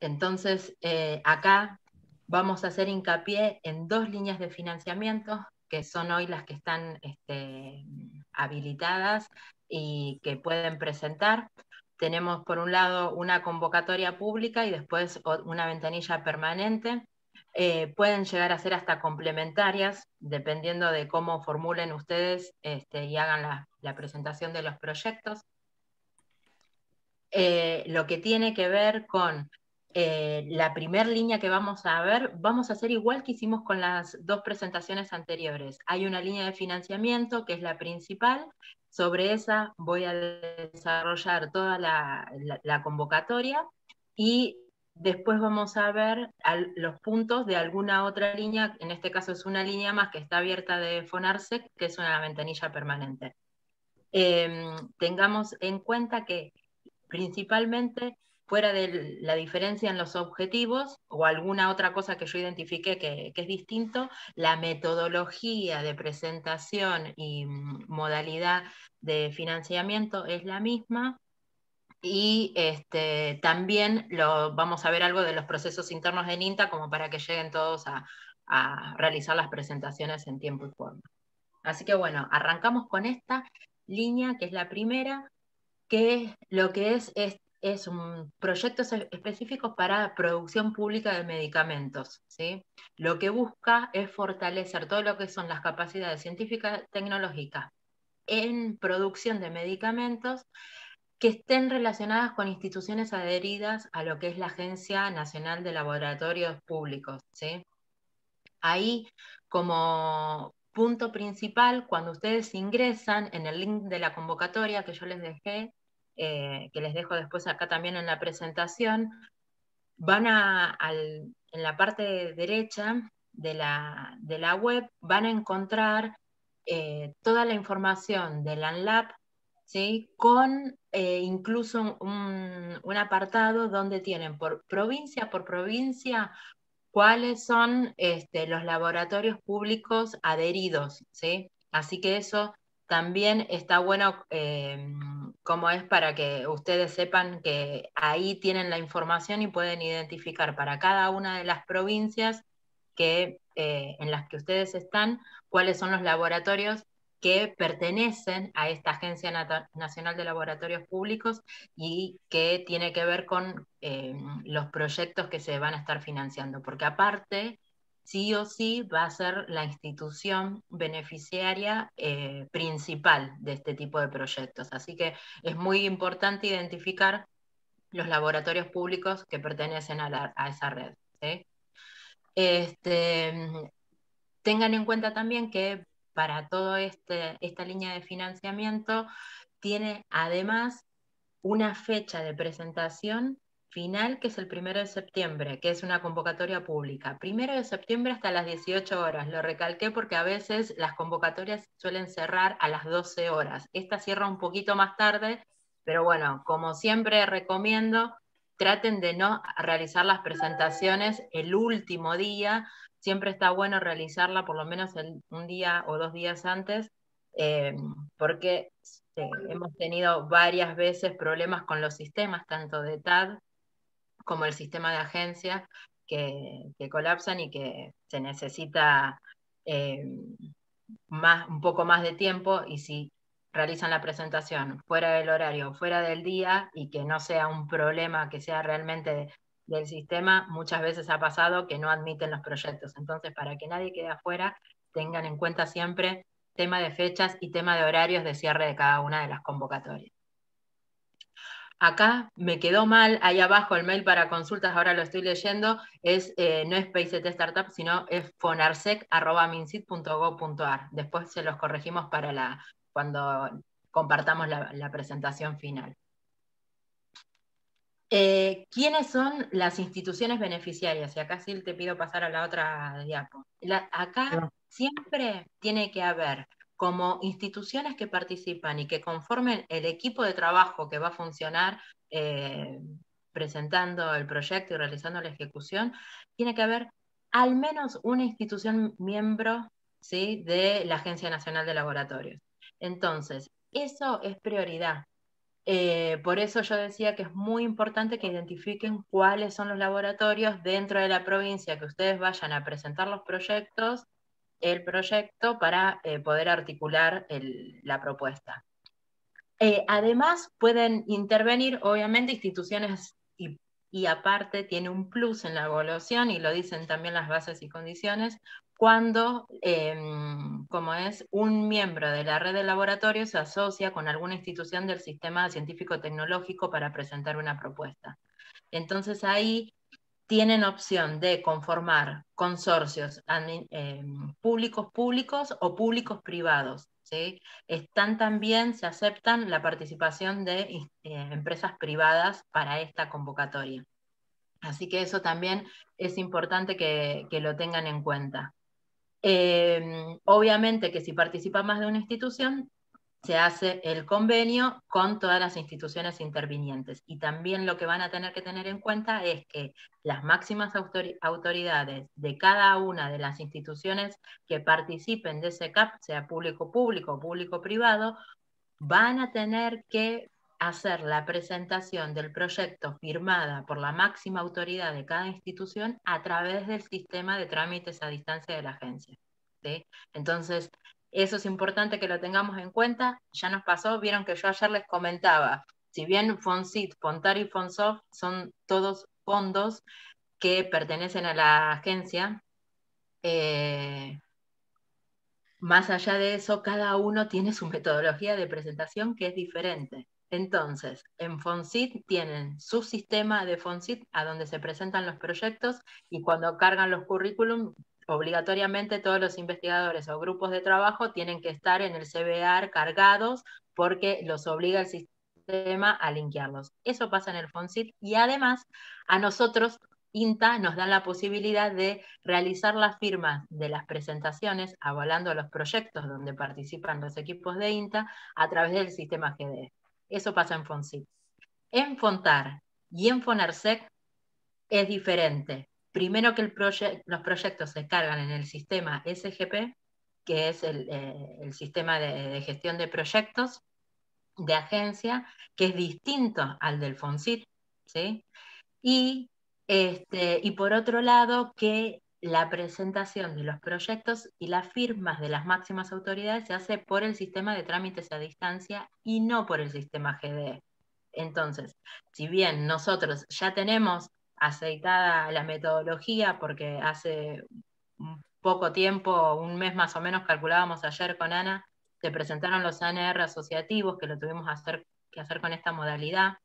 Entonces, acá vamos a hacer hincapié en dos líneas de financiamiento que son hoy las que están habilitadas y que pueden presentar. Tenemos por un lado una convocatoria pública y después una ventanilla permanente. Pueden llegar a ser hasta complementarias, dependiendo de cómo formulen ustedes y hagan la presentación de los proyectos. Lo que tiene que ver con la primera línea que vamos a ver, vamos a hacer igual que hicimos con las dos presentaciones anteriores. Hay una línea de financiamiento que es la principal, sobre esa voy a desarrollar toda la convocatoria y después vamos a ver los puntos de alguna otra línea, en este caso es una línea más que está abierta de Fonarsec, que es una ventanilla permanente. Tengamos en cuenta que principalmente fuera de la diferencia en los objetivos o alguna otra cosa que yo identifique que es distinto, la metodología de presentación y modalidad de financiamiento es la misma. Y también vamos a ver algo de los procesos internos del INTA como para que lleguen todos a realizar las presentaciones en tiempo y forma. Así que bueno, arrancamos con esta línea que es la primera, que lo que es un proyectos específicos para producción pública de medicamentos, ¿sí? Lo que busca es fortalecer todo lo que son las capacidades científicas tecnológicas en producción de medicamentos que estén relacionadas con instituciones adheridas a lo que es la Agencia Nacional de Laboratorios Públicos, ¿sí? Ahí, como punto principal, cuando ustedes ingresan en el link de la convocatoria que yo les dejé, que les dejo después acá también en la presentación, van en la parte derecha de la web, van a encontrar toda la información del ANLAB, ¿sí? Con incluso un apartado donde tienen por provincia cuáles son los laboratorios públicos adheridos, ¿sí? Así que eso también está bueno, como es para que ustedes sepan que ahí tienen la información y pueden identificar para cada una de las provincias en las que ustedes están, cuáles son los laboratorios que pertenecen a esta Agencia Nacional de Laboratorios Públicos y que tiene que ver con los proyectos que se van a estar financiando, porque aparte, sí o sí va a ser la institución beneficiaria principal de este tipo de proyectos. Así que es muy importante identificar los laboratorios públicos que pertenecen a esa red, ¿sí? Tengan en cuenta también que para toda esta línea de financiamiento tiene además una fecha de presentación final que es el 1 de septiembre, que es una convocatoria pública. 1 de septiembre hasta las 18 horas. Lo recalqué porque a veces las convocatorias suelen cerrar a las 12 horas. Esta cierra un poquito más tarde, pero bueno, como siempre recomiendo, traten de no realizar las presentaciones el último día. Siempre está bueno realizarla por lo menos un día o 2 días antes, eh, porque hemos tenido varias veces problemas con los sistemas, tanto de TAD como el sistema de agencia, que colapsan y que se necesita eh, un poco más de tiempo, y si realizan la presentación fuera del horario, fuera del día, y que no sea un problema que sea realmente del sistema, muchas veces ha pasado que no admiten los proyectos. Entonces, para que nadie quede afuera, tengan en cuenta siempre tema de fechas y tema de horarios de cierre de cada una de las convocatorias. Acá me quedó mal, ahí abajo el mail para consultas, ahora lo estoy leyendo, no es PICT Startup, sino es fonarsec@mincit.gov.ar. Después se los corregimos para cuando compartamos la presentación final. ¿Quiénes son las instituciones beneficiarias? Y acá sí te pido pasar a la otra diapo. Acá siempre tiene que haber como instituciones que participan y que conformen el equipo de trabajo que va a funcionar presentando el proyecto y realizando la ejecución, tiene que haber al menos una institución miembro, ¿sí?, de la Agencia Nacional de Laboratorios. Entonces, eso es prioridad. Por eso yo decía que es muy importante que identifiquen cuáles son los laboratorios dentro de la provincia, que ustedes vayan a presentar los proyectos, el proyecto para poder articular la propuesta. Además, pueden intervenir, obviamente, instituciones y aparte tiene un plus en la evaluación, y lo dicen también las bases y condiciones, cuando, como es, un miembro de la red de laboratorios se asocia con alguna institución del sistema científico-tecnológico para presentar una propuesta. Entonces ahí tienen opción de conformar consorcios públicos o públicos privados, ¿sí? Están también, se aceptan la participación de empresas privadas para esta convocatoria. Así que eso también es importante que lo tengan en cuenta. Obviamente que si participa más de una institución, se hace el convenio con todas las instituciones intervinientes. Y también lo que van a tener que tener en cuenta es que las máximas autoridades de cada una de las instituciones que participen de ese CAP, sea público-público o público-privado, van a tener que hacer la presentación del proyecto firmada por la máxima autoridad de cada institución a través del sistema de trámites a distancia de la agencia, ¿sí? Entonces, eso es importante que lo tengamos en cuenta. Ya nos pasó, vieron que yo ayer les comentaba, si bien FONSIT, FONTAR y FONSOF son todos fondos que pertenecen a la agencia, más allá de eso, cada uno tiene su metodología de presentación que es diferente. Entonces, en FONSIT tienen su sistema de FONSIT a donde se presentan los proyectos, y cuando cargan los currículum, obligatoriamente todos los investigadores o grupos de trabajo tienen que estar en el CBAR cargados porque los obliga el sistema a linkearlos. Eso pasa en el FONSIT, y además a nosotros INTA nos da la posibilidad de realizar las firmas de las presentaciones, avalando los proyectos donde participan los equipos de INTA a través del sistema GDE. Eso pasa en FONSIT. En FONTAR y en FONARSEC es diferente. Primero que los proyectos se cargan en el sistema SGP, que es el sistema de gestión de proyectos de agencia, que es distinto al del FONSIT, ¿sí? Y por otro lado, que la presentación de los proyectos y las firmas de las máximas autoridades se hace por el sistema de trámites a distancia y no por el sistema GDE. Entonces, si bien nosotros ya tenemos aceitada la metodología, porque hace un poco tiempo, un mes más o menos, calculábamos ayer con Ana, se presentaron los ANR asociativos, que lo tuvimos que hacer con esta modalidad.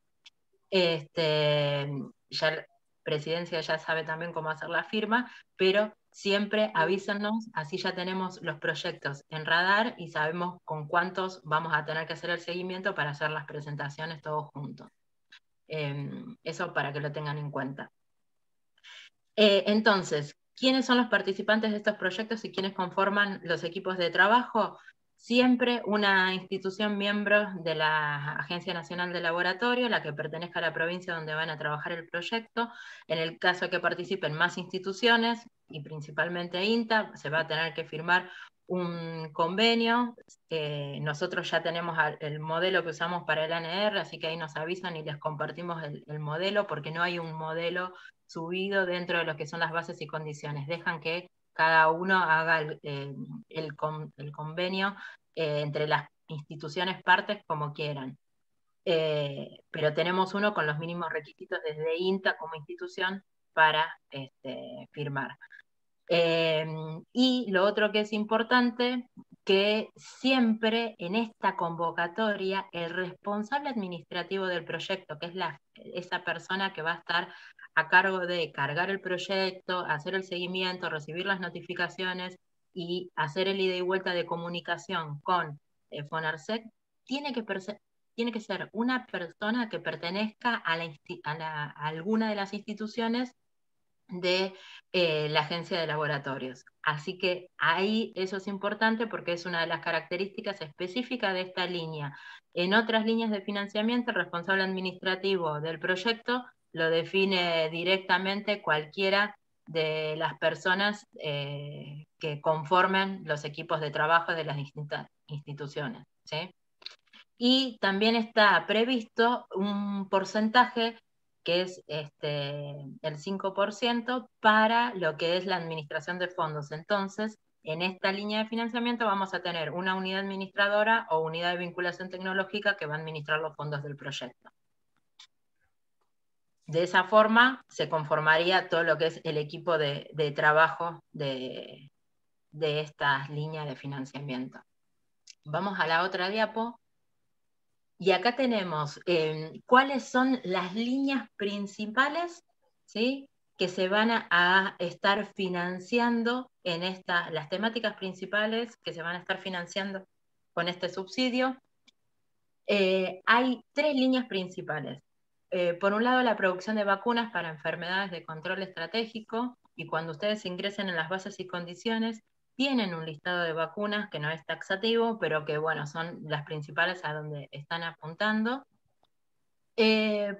Ya la presidencia ya sabe también cómo hacer la firma, pero siempre avísennos, así ya tenemos los proyectos en radar y sabemos con cuántos vamos a tener que hacer el seguimiento para hacer las presentaciones todos juntos. Eso para que lo tengan en cuenta. Entonces, ¿quiénes son los participantes de estos proyectos y quiénes conforman los equipos de trabajo? Siempre una institución miembro de la Agencia Nacional de Laboratorio, la que pertenezca a la provincia donde van a trabajar el proyecto. En el caso de que participen más instituciones, y principalmente INTA, se va a tener que firmar un convenio. Nosotros ya tenemos el modelo que usamos para el ANR, así que ahí nos avisan y les compartimos el modelo, porque no hay un modelo subido dentro de lo que son las bases y condiciones. Dejan que cada uno haga el convenio entre las instituciones partes como quieran. Pero tenemos uno con los mínimos requisitos desde INTA como institución para firmar. Y lo otro que es importante, que siempre en esta convocatoria el responsable administrativo del proyecto, que es esa persona que va a estar a cargo de cargar el proyecto, hacer el seguimiento, recibir las notificaciones y hacer el ida y vuelta de comunicación con FONARSEC, tiene que ser una persona que pertenezca a alguna de las instituciones de la agencia de laboratorios. Así que ahí eso es importante porque es una de las características específicas de esta línea. En otras líneas de financiamiento, el responsable administrativo del proyecto lo define directamente cualquiera de las personas que conformen los equipos de trabajo de las distintas instituciones, ¿sí? y también está previsto un porcentaje que es el 5% para lo que es la administración de fondos. Entonces, en esta línea de financiamiento vamos a tener una unidad administradora o unidad de vinculación tecnológica que va a administrar los fondos del proyecto. De esa forma se conformaría todo lo que es el equipo de trabajo de estas líneas de financiamiento. Vamos a la otra diapo. Y acá tenemos cuáles son las líneas principales, ¿sí?, que se van a estar financiando en las temáticas principales que se van a estar financiando con este subsidio. Hay 3 líneas principales. Por un lado, la producción de vacunas para enfermedades de control estratégico, y cuando ustedes ingresen en las bases y condiciones, tienen un listado de vacunas que no es taxativo, pero que, bueno, son las principales a donde están apuntando.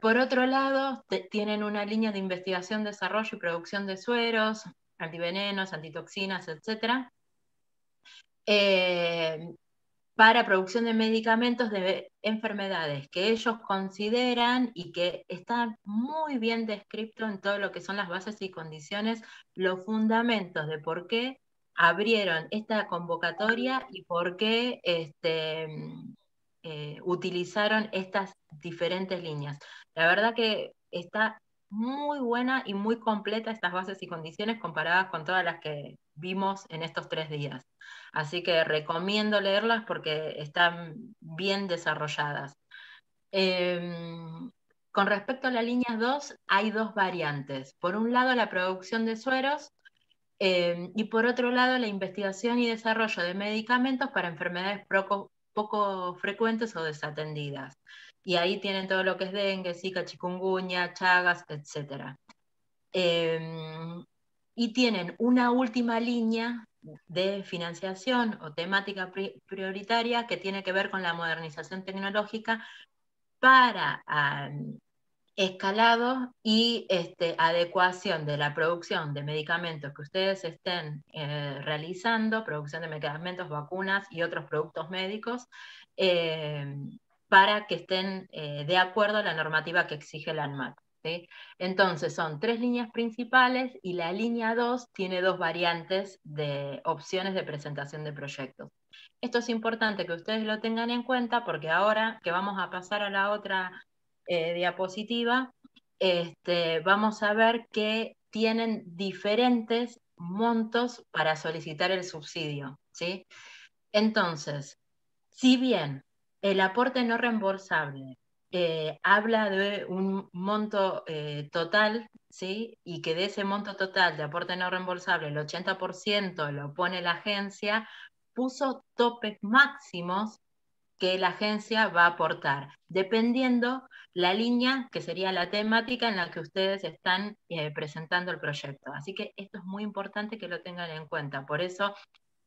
Por otro lado, tienen una línea de investigación, desarrollo y producción de sueros, antivenenos, antitoxinas, etc. Para producción de medicamentos de enfermedades que ellos consideran y que están muy bien descrito en todo lo que son las bases y condiciones, los fundamentos de por qué abrieron esta convocatoria y por qué utilizaron estas diferentes líneas. La verdad que está muy buena y muy completa estas bases y condiciones comparadas con todas las que vimos en estos 3 días. Así que recomiendo leerlas porque están bien desarrolladas. Con respecto a la línea 2, hay 2 variantes. Por un lado, la producción de sueros, y por otro lado, la investigación y desarrollo de medicamentos para enfermedades poco frecuentes o desatendidas. Y ahí tienen todo lo que es dengue, zika, chikungunya, chagas, etc. Y tienen una última línea de financiación o temática prioritaria que tiene que ver con la modernización tecnológica para escalado y adecuación de la producción de medicamentos que ustedes estén realizando, producción de medicamentos, vacunas y otros productos médicos, para que estén de acuerdo a la normativa que exige la ANMAT. ¿Sí? Entonces son 3 líneas principales y la línea 2 tiene 2 variantes de opciones de presentación de proyectos. Esto es importante que ustedes lo tengan en cuenta porque ahora que vamos a pasar a la otra diapositiva, vamos a ver que tienen diferentes montos para solicitar el subsidio, ¿sí? Entonces, si bien el aporte no reembolsable habla de un monto total, ¿sí?, y que de ese monto total de aporte no reembolsable el 80% lo pone la agencia, puso topes máximos que la agencia va a aportar, dependiendo la línea, que sería la temática en la que ustedes están presentando el proyecto. Así que esto es muy importante que lo tengan en cuenta. Por eso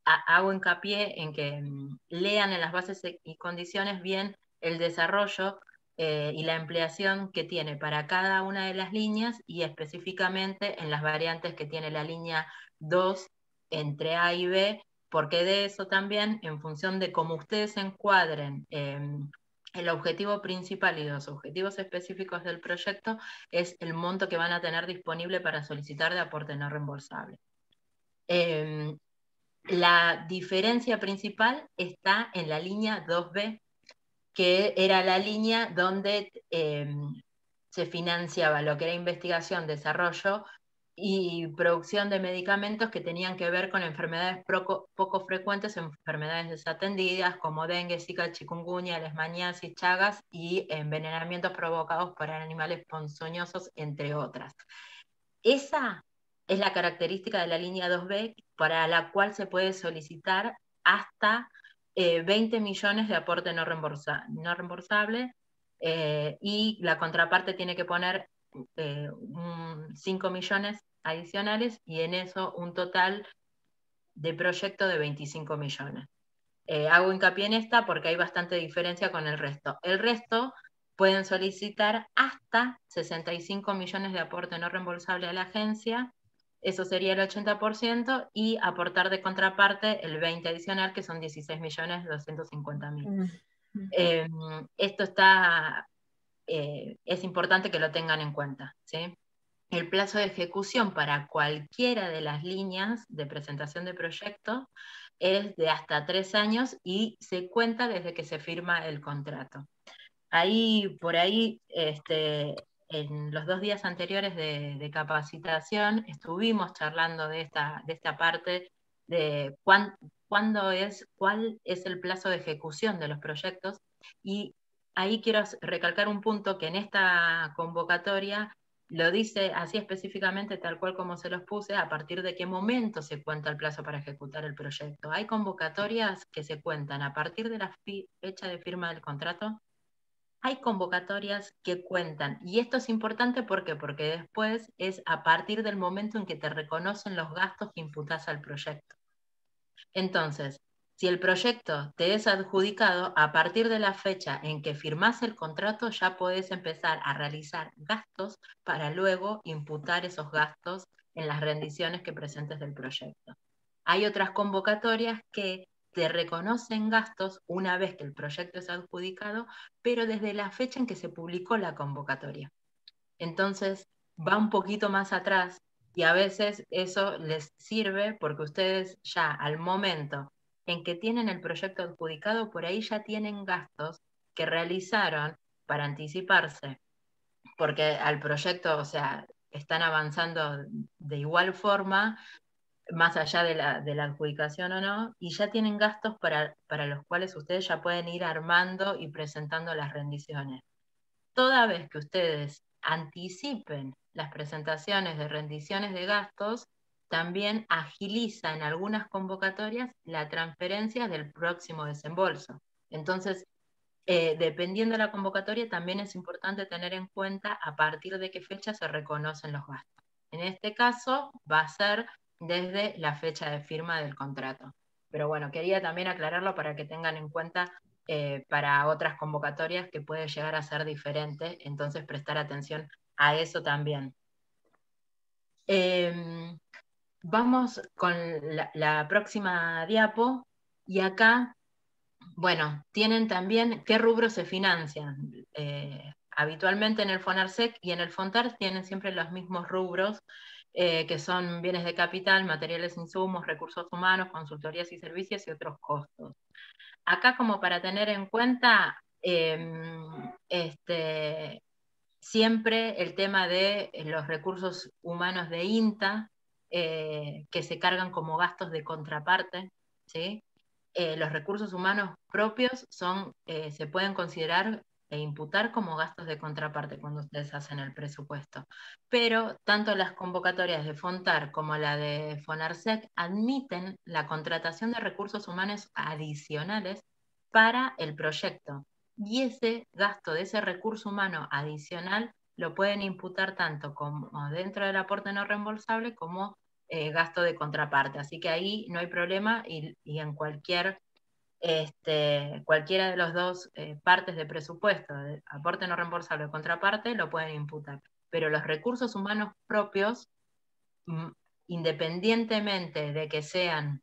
hago hincapié en que lean en las bases y condiciones bien el desarrollo y la empleación que tiene para cada una de las líneas y específicamente en las variantes que tiene la línea 2 entre A y B, porque de eso también, en función de cómo ustedes se encuadren el objetivo principal y los objetivos específicos del proyecto, es el monto que van a tener disponible para solicitar de aporte no reembolsable. La diferencia principal está en la línea 2B, que era la línea donde se financiaba lo que era investigación, desarrollo y producción de medicamentos que tenían que ver con enfermedades poco frecuentes, enfermedades desatendidas como dengue, zika, chikungunya, leishmaniasis, chagas y envenenamientos provocados por animales ponzoñosos, entre otras. Esa es la característica de la línea 2B para la cual se puede solicitar hasta 20 millones de aporte no reembolsable, y la contraparte tiene que poner 5 millones adicionales y en eso un total de proyecto de 25 millones. Hago hincapié en esta porque hay bastante diferencia con el resto. El resto pueden solicitar hasta 65 millones de aporte no reembolsable a la agencia, eso sería el 80%, y aportar de contraparte el 20 adicional, que son 16.250.000. Esto es importante que lo tengan en cuenta, ¿sí? El plazo de ejecución para cualquiera de las líneas de presentación de proyecto es de hasta 3 años y se cuenta desde que se firma el contrato. Por ahí, en los 2 días anteriores de capacitación, estuvimos charlando de esta parte de cuál es el plazo de ejecución de los proyectos, y ahí quiero recalcar un punto que en esta convocatoria lo dice así específicamente, tal cual como se los puse, a partir de qué momento se cuenta el plazo para ejecutar el proyecto. Hay convocatorias que se cuentan a partir de la fecha de firma del contrato. Hay convocatorias que cuentan, y esto es importante, ¿por qué? Porque después es a partir del momento en que te reconocen los gastos que imputás al proyecto. Entonces, si el proyecto te es adjudicado, a partir de la fecha en que firmás el contrato ya podés empezar a realizar gastos para luego imputar esos gastos en las rendiciones que presentes del proyecto. Hay otras convocatorias que te reconocen gastos una vez que el proyecto es adjudicado, pero desde la fecha en que se publicó la convocatoria. Entonces, va un poquito más atrás, y a veces eso les sirve porque ustedes ya al momento en que tienen el proyecto adjudicado, por ahí ya tienen gastos que realizaron para anticiparse, porque al proyecto, o sea, están avanzando de igual forma, más allá de la adjudicación o no, y ya tienen gastos para los cuales ustedes ya pueden ir armando y presentando las rendiciones. Toda vez que ustedes anticipen las presentaciones de rendiciones de gastos, también agiliza en algunas convocatorias la transferencia del próximo desembolso. Entonces, dependiendo de la convocatoria, también es importante tener en cuenta a partir de qué fecha se reconocen los gastos. En este caso, va a ser desde la fecha de firma del contrato. Pero bueno, quería también aclararlo para que tengan en cuenta para otras convocatorias que puede llegar a ser diferente, entonces prestar atención a eso también. Vamos con la próxima diapo, y acá, bueno, tienen también qué rubros se financian. Habitualmente en el FONARSEC y en el FONTAR tienen siempre los mismos rubros, que son bienes de capital, materiales, insumos, recursos humanos, consultorías y servicios y otros costos. Acá, como para tener en cuenta, siempre el tema de los recursos humanos de INTA, que se cargan como gastos de contraparte, ¿sí? Los recursos humanos propios se pueden considerar e imputar como gastos de contraparte cuando ustedes hacen el presupuesto. Pero tanto las convocatorias de FONTAR como la de FONARSEC admiten la contratación de recursos humanos adicionales para el proyecto. Y ese gasto de ese recurso humano adicional lo pueden imputar tanto como dentro del aporte no reembolsable como gasto de contraparte. Así que ahí no hay problema, y en cualquiera de los dos partes de presupuesto, de aporte no reembolsable o contraparte, lo pueden imputar. Pero los recursos humanos propios, independientemente de que sean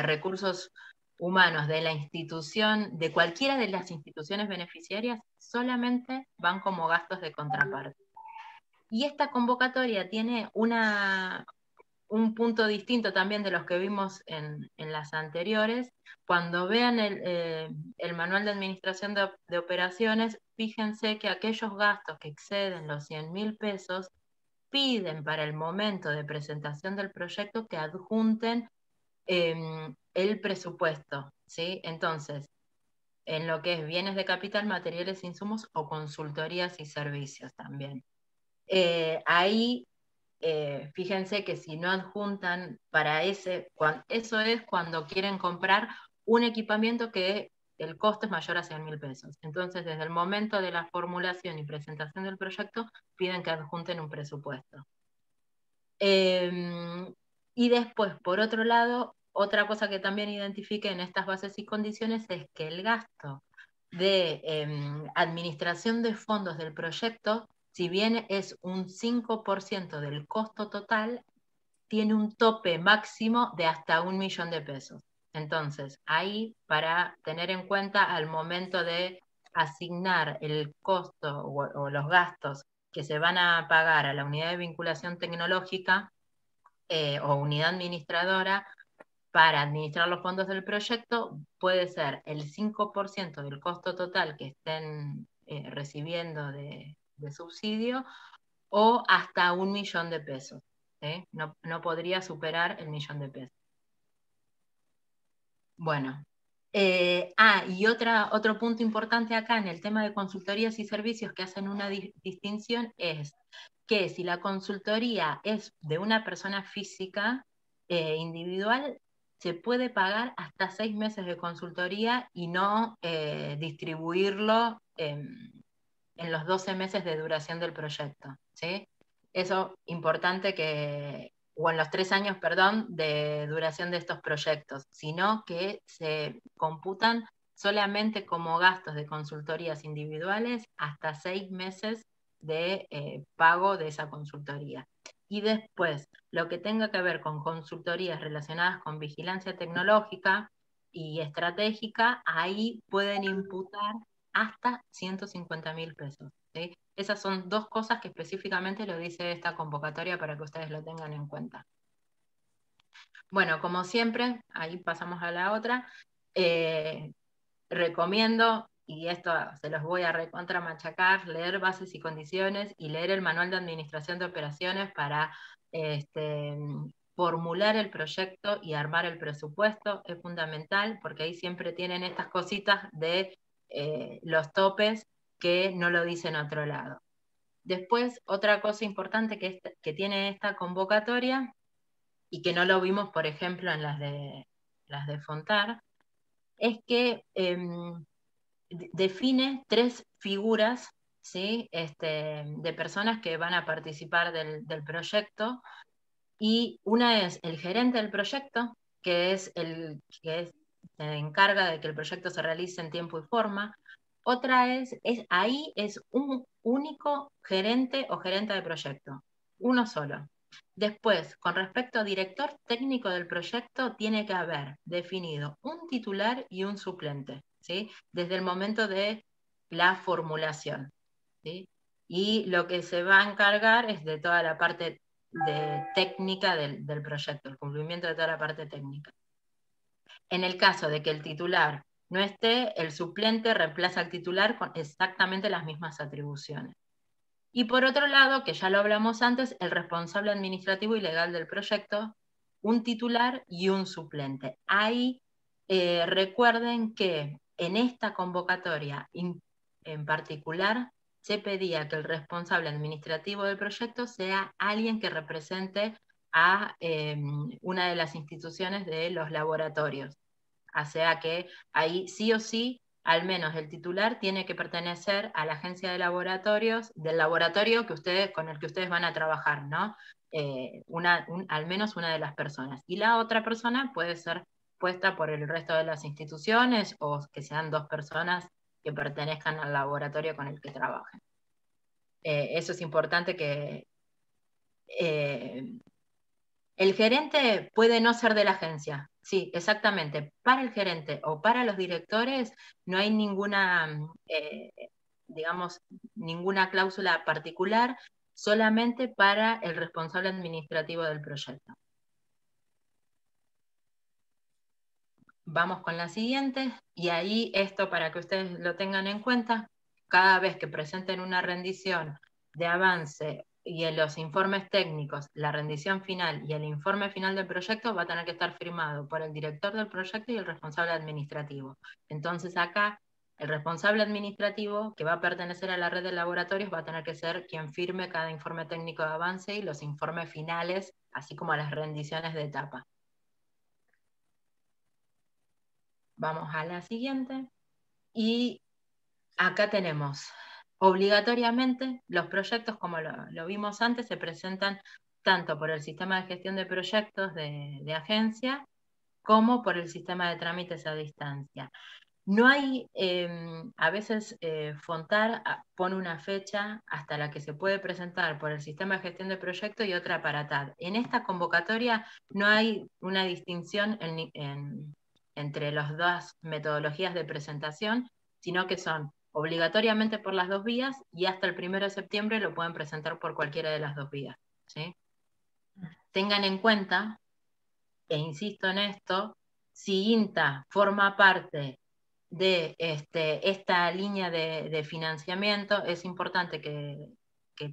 recursos humanos de la institución, de cualquiera de las instituciones beneficiarias, solamente van como gastos de contraparte. Y esta convocatoria tiene un punto distinto también de los que vimos en las anteriores. Cuando vean el manual de administración de operaciones, fíjense que aquellos gastos que exceden los 100.000 pesos piden para el momento de presentación del proyecto que adjunten el presupuesto, ¿sí? Entonces, en lo que es bienes de capital, materiales, insumos o consultorías y servicios también. Ahí, fíjense que si no adjuntan para eso es cuando quieren comprar un equipamiento que el costo es mayor a 100.000 pesos. Entonces, desde el momento de la formulación y presentación del proyecto, piden que adjunten un presupuesto. Y después, por otro lado, otra cosa que también identifique en estas bases y condiciones es que el gasto de administración de fondos del proyecto, si bien es un 5% del costo total, tiene un tope máximo de hasta 1 millón de pesos. Entonces, ahí para tener en cuenta al momento de asignar el costo o los gastos que se van a pagar a la unidad de vinculación tecnológica o unidad administradora para administrar los fondos del proyecto, puede ser el 5% del costo total que estén recibiendo de subsidio o hasta 1.000.000 de pesos. No, no podría superar el 1.000.000 de pesos. Bueno, y otro punto importante acá en el tema de consultorías y servicios que hacen una distinción es que si la consultoría es de una persona física individual, se puede pagar hasta 6 meses de consultoría y no distribuirlo en los 12 meses de duración del proyecto, ¿sí? Eso importante o en los 3 años, perdón, de duración de estos proyectos, sino que se computan solamente como gastos de consultorías individuales hasta 6 meses de pago de esa consultoría. Y después, lo que tenga que ver con consultorías relacionadas con vigilancia tecnológica y estratégica, ahí pueden imputar hasta 150.000 pesos. ¿Sí? Esas son dos cosas que específicamente lo dice esta convocatoria para que ustedes lo tengan en cuenta. Bueno, como siempre, ahí pasamos a la otra. Recomiendo, y esto se los voy a recontramachacar, leer bases y condiciones y leer el manual de administración de operaciones para formular el proyecto y armar el presupuesto. Es fundamental porque ahí siempre tienen estas cositas de los topes que no lo dicen a otro lado. Después, otra cosa importante que tiene esta convocatoria y que no lo vimos, por ejemplo, en las de Fontar, es que define 3 figuras, ¿sí? De personas que van a participar del proyecto, y una es el gerente del proyecto, que es el que se encarga de que el proyecto se realice en tiempo y forma. Otra ahí es un único gerente o gerenta de proyecto, uno solo. Después, con respecto a director técnico del proyecto, tiene que haber definido un titular y un suplente, ¿sí? Desde el momento de la formulación, ¿sí? Y lo que se va a encargar es de toda la parte de técnica del proyecto, el cumplimiento de toda la parte técnica. En el caso de que el titular no esté, el suplente reemplaza al titular con exactamente las mismas atribuciones. Y por otro lado, que ya lo hablamos antes, el responsable administrativo y legal del proyecto, un titular y un suplente. Ahí recuerden que en esta convocatoria en particular se pedía que el responsable administrativo del proyecto sea alguien que represente a una de las instituciones de los laboratorios. O sea que ahí sí o sí, al menos el titular tiene que pertenecer a la agencia de laboratorios, del laboratorio con el que ustedes van a trabajar, ¿no? Al menos una de las personas. Y la otra persona puede ser puesta por el resto de las instituciones o que sean 2 personas que pertenezcan al laboratorio con el que trabajen. Eso es importante que el gerente puede no ser de la agencia, sí, exactamente. Para el gerente o para los directores no hay digamos, ninguna cláusula particular, solamente para el responsable administrativo del proyecto. Vamos con la siguiente, y ahí esto para que ustedes lo tengan en cuenta, cada vez que presenten una rendición de avance y en los informes técnicos, la rendición final y el informe final del proyecto va a tener que estar firmado por el director del proyecto y el responsable administrativo. Entonces acá, el responsable administrativo, que va a pertenecer a la red de laboratorios, va a tener que ser quien firme cada informe técnico de avance y los informes finales, así como las rendiciones de etapa. Vamos a la siguiente. Y acá tenemos, obligatoriamente, los proyectos, como lo vimos antes, se presentan tanto por el sistema de gestión de proyectos de agencia, como por el sistema de trámites a distancia. No hay, a veces Fontar pone una fecha hasta la que se puede presentar por el sistema de gestión de proyectos y otra para TAD. En esta convocatoria no hay una distinción entre las dos metodologías de presentación, sino que son obligatoriamente por las dos vías y hasta el 1 de septiembre lo pueden presentar por cualquiera de las dos vías, ¿sí? Tengan en cuenta, e insisto en esto, si INTA forma parte de esta línea de financiamiento, es importante que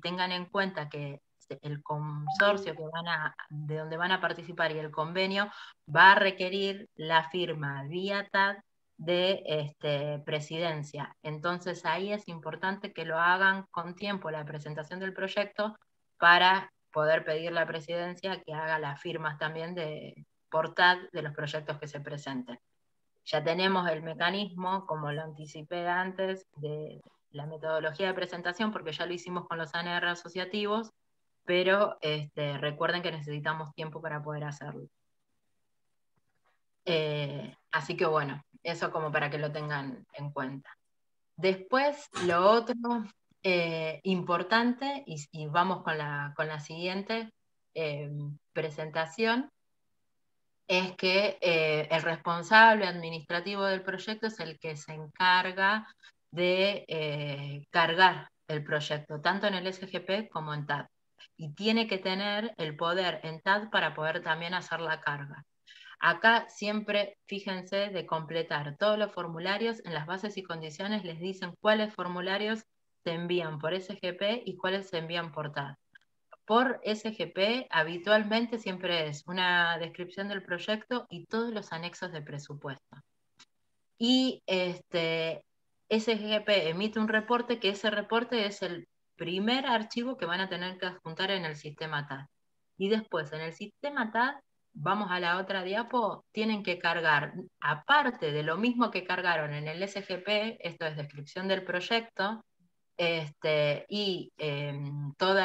tengan en cuenta que el consorcio de donde van a participar y el convenio va a requerir la firma vía TAD de presidencia. Entonces ahí es importante que lo hagan con tiempo la presentación del proyecto para poder pedir la presidencia que haga las firmas también por TAD de los proyectos que se presenten. Ya tenemos el mecanismo, como lo anticipé antes, de la metodología de presentación, porque ya lo hicimos con los ANR asociativos, pero recuerden que necesitamos tiempo para poder hacerlo. Así que bueno, eso como para que lo tengan en cuenta. Después, lo otro importante, y vamos con la siguiente presentación, es que el responsable administrativo del proyecto es el que se encarga de cargar el proyecto, tanto en el SGP como en TAD. Y tiene que tener el poder en TAD para poder también hacer la carga. Acá siempre fíjense de completar todos los formularios, en las bases y condiciones les dicen cuáles formularios se envían por SGP y cuáles se envían por TAD. Por SGP habitualmente siempre es una descripción del proyecto y todos los anexos de presupuesto. Y SGP emite un reporte, que ese reporte es el primer archivo que van a tener que adjuntar en el sistema TAD. Y después en el sistema TAD, vamos a la otra diapo, tienen que cargar, aparte de lo mismo que cargaron en el SGP, esto es descripción del proyecto, y todo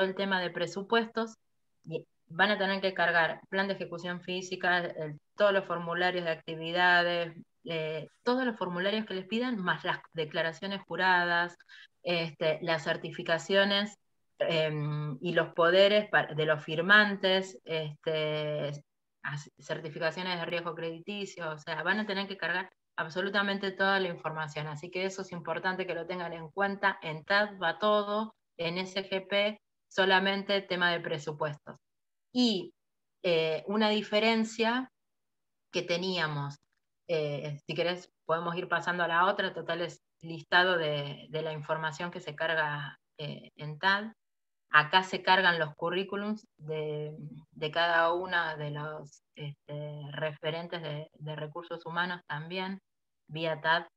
el tema de presupuestos, van a tener que cargar plan de ejecución física, todos los formularios de actividades, todos los formularios que les pidan, más las declaraciones juradas, las certificaciones y los poderes de los firmantes, certificaciones de riesgo crediticio, o sea, van a tener que cargar absolutamente toda la información, así que eso es importante que lo tengan en cuenta. En TAD va todo, en SGP solamente tema de presupuestos. Y una diferencia que teníamos, si querés podemos ir pasando a la otra, total es listado de la información que se carga en TAD. Acá se cargan los currículums de cada uno de los referentes de recursos humanos también, vía TAD,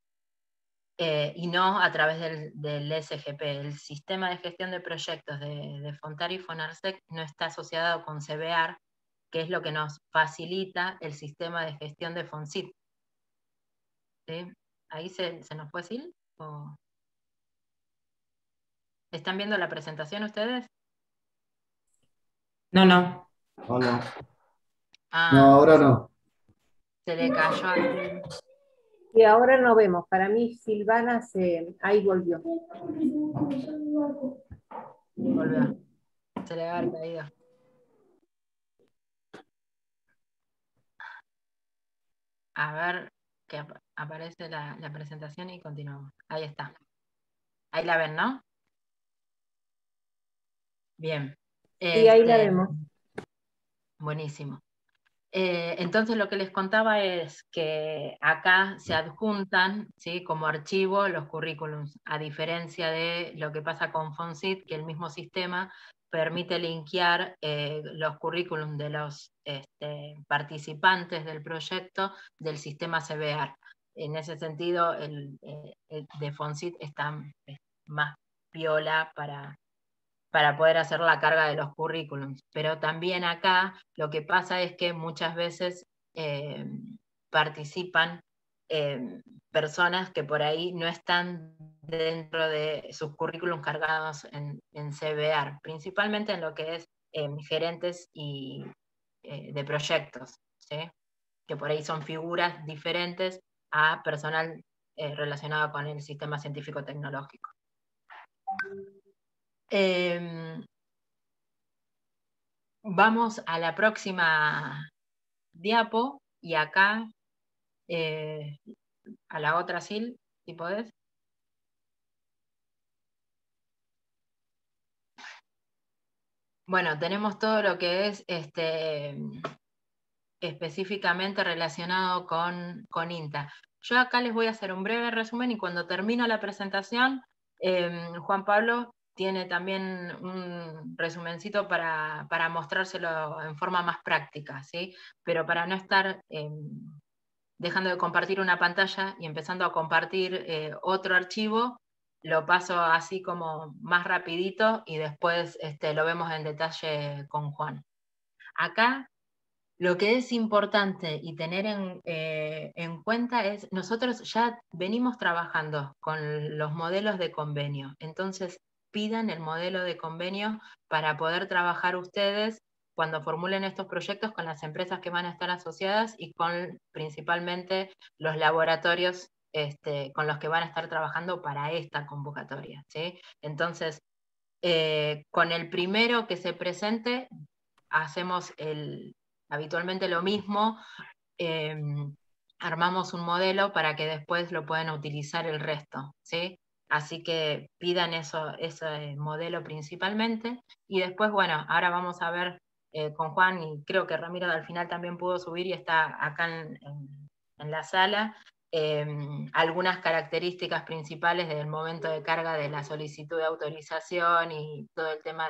y no a través del SGP. El sistema de gestión de proyectos de Fontari y Fonarsec no está asociado con CBAR, que es lo que nos facilita el sistema de gestión de FONSIT. ¿Sí? ¿Ahí se nos fue Sil? ¿O... ¿Están viendo la presentación ustedes? No, no. Oh, no. Ah, No, ahora no. se le cayó a Sil. Y ahora no vemos. Para mí, Silvana ahí volvió. Volvió. Se le va a haber caído. A ver que aparece la presentación y continuamos. Ahí está. Ahí la ven, ¿no? Bien. Y ahí la vemos. Buenísimo. Entonces lo que les contaba es que acá se adjuntan, ¿sí?, como archivo los currículums, a diferencia de lo que pasa con FONSIT, que el mismo sistema permite linkear los currículums de los participantes del proyecto del sistema CBAR. En ese sentido, el de FONSIT está más piola para poder hacer la carga de los currículums. Pero también acá lo que pasa es que muchas veces participan personas que por ahí no están dentro de sus currículums cargados en CBAR, principalmente en lo que es gerentes y de proyectos, ¿sí?, que por ahí son figuras diferentes a personal relacionado con el sistema científico-tecnológico. Vamos a la próxima diapo, y acá, a la otra, Sil, si podés. Bueno, tenemos todo lo que es específicamente relacionado con INTA. Yo acá les voy a hacer un breve resumen y cuando termino la presentación, Juan Pablo tiene también un resumencito para mostrárselo en forma más práctica, ¿sí? Pero para no estar dejando de compartir una pantalla y empezando a compartir otro archivo, lo paso así como más rapidito y después lo vemos en detalle con Juan. Acá lo que es importante y tener en cuenta es, nosotros ya venimos trabajando con los modelos de convenio, entonces pidan el modelo de convenio para poder trabajar ustedes cuando formulen estos proyectos con las empresas que van a estar asociadas y con principalmente los laboratorios con los que van a estar trabajando para esta convocatoria, ¿sí? Entonces, con el primero que se presente, hacemos habitualmente lo mismo, armamos un modelo para que después lo puedan utilizar el resto, ¿sí? Así que pidan ese modelo principalmente, y después, bueno, ahora vamos a ver con Juan, y creo que Ramiro al final también pudo subir y está acá en la sala, algunas características principales del momento de carga de la solicitud de autorización y todo el tema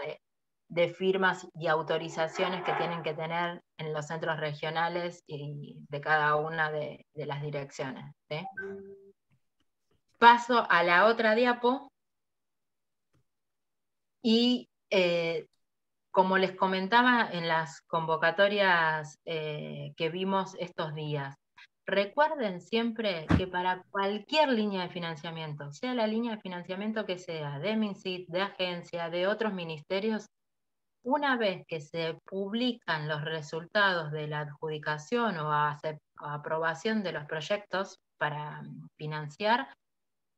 de firmas y autorizaciones que tienen que tener en los centros regionales y de cada una de las direcciones, ¿sí? Paso a la otra diapo y como les comentaba en las convocatorias que vimos estos días, recuerden siempre que para cualquier línea de financiamiento, sea la línea de financiamiento que sea, de MinSIT, de agencia, de otros ministerios, una vez que se publican los resultados de la adjudicación o aprobación de los proyectos para financiar,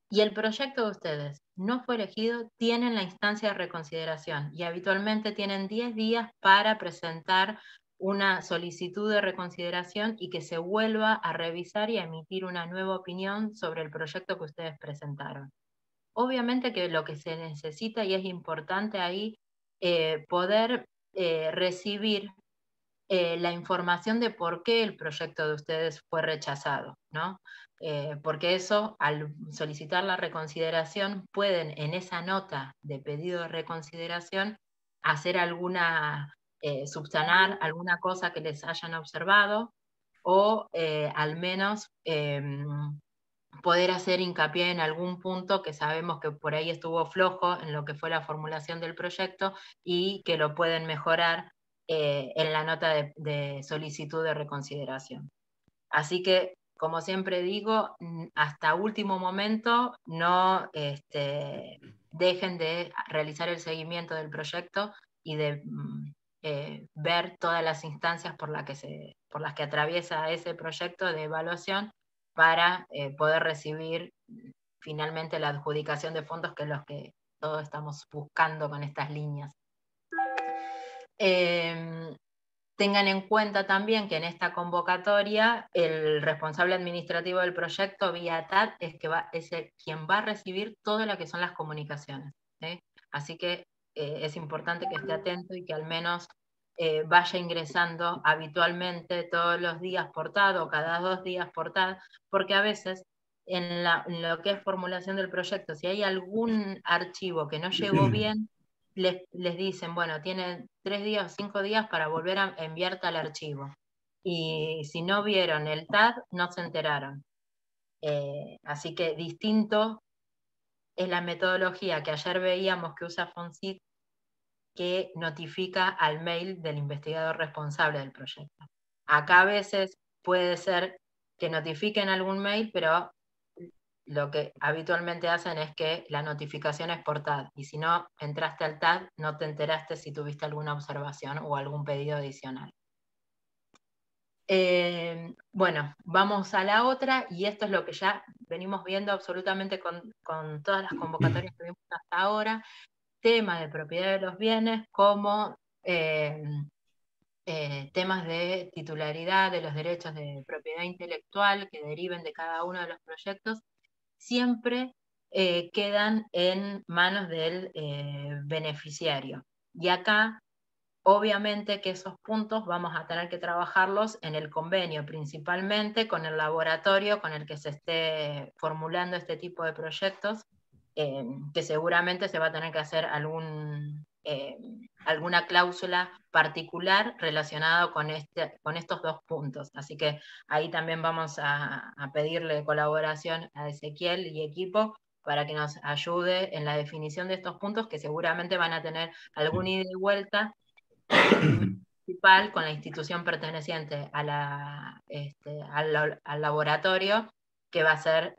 y el proyecto de ustedes no fue elegido, tienen la instancia de reconsideración y habitualmente tienen 10 días para presentar una solicitud de reconsideración y que se vuelva a revisar y a emitir una nueva opinión sobre el proyecto que ustedes presentaron. Obviamente que lo que se necesita, y es importante ahí, poder recibir la información de por qué el proyecto de ustedes fue rechazado, ¿no? Porque eso, al solicitar la reconsideración, pueden en esa nota de pedido de reconsideración hacer subsanar alguna cosa que les hayan observado, o al menos poder hacer hincapié en algún punto que sabemos que por ahí estuvo flojo en lo que fue la formulación del proyecto y que lo pueden mejorar en la nota de solicitud de reconsideración. Así que, como siempre digo, hasta último momento no dejen de realizar el seguimiento del proyecto y de ver todas las instancias por las que atraviesa ese proyecto de evaluación para poder recibir finalmente la adjudicación de fondos, que es lo que todos estamos buscando con estas líneas. Tengan en cuenta también que en esta convocatoria el responsable administrativo del proyecto vía TAD es quien va a recibir todo lo que son las comunicaciones, ¿sí? Así que es importante que esté atento y que al menos vaya ingresando habitualmente todos los días por TAD o cada 2 días por TAD, porque a veces en lo que es formulación del proyecto, si hay algún archivo que no llegó bien, les dicen, bueno, tienen 3 días o 5 días para volver a enviar tal archivo. Y si no vieron el TAD, no se enteraron. Así que distinto es la metodología que ayer veíamos que usa FONSIT, que notifica al mail del investigador responsable del proyecto. Acá a veces puede ser que notifiquen algún mail, pero lo que habitualmente hacen es que la notificación es por TAD, y si no entraste al TAD, no te enteraste si tuviste alguna observación o algún pedido adicional. Bueno, vamos a la otra, y esto es lo que ya venimos viendo absolutamente con todas las convocatorias que vimos hasta ahora, tema de propiedad de los bienes como temas de titularidad de los derechos de propiedad intelectual que deriven de cada uno de los proyectos, siempre quedan en manos del beneficiario. Y acá, obviamente que esos puntos vamos a tener que trabajarlos en el convenio, principalmente con el laboratorio con el que se esté formulando este tipo de proyectos, que seguramente se va a tener que hacer alguna cláusula particular relacionada con estos dos puntos. Así que ahí también vamos a pedirle colaboración a Ezequiel y equipo para que nos ayude en la definición de estos puntos, que seguramente van a tener algún ida y vuelta principal con la institución perteneciente al laboratorio, que va a ser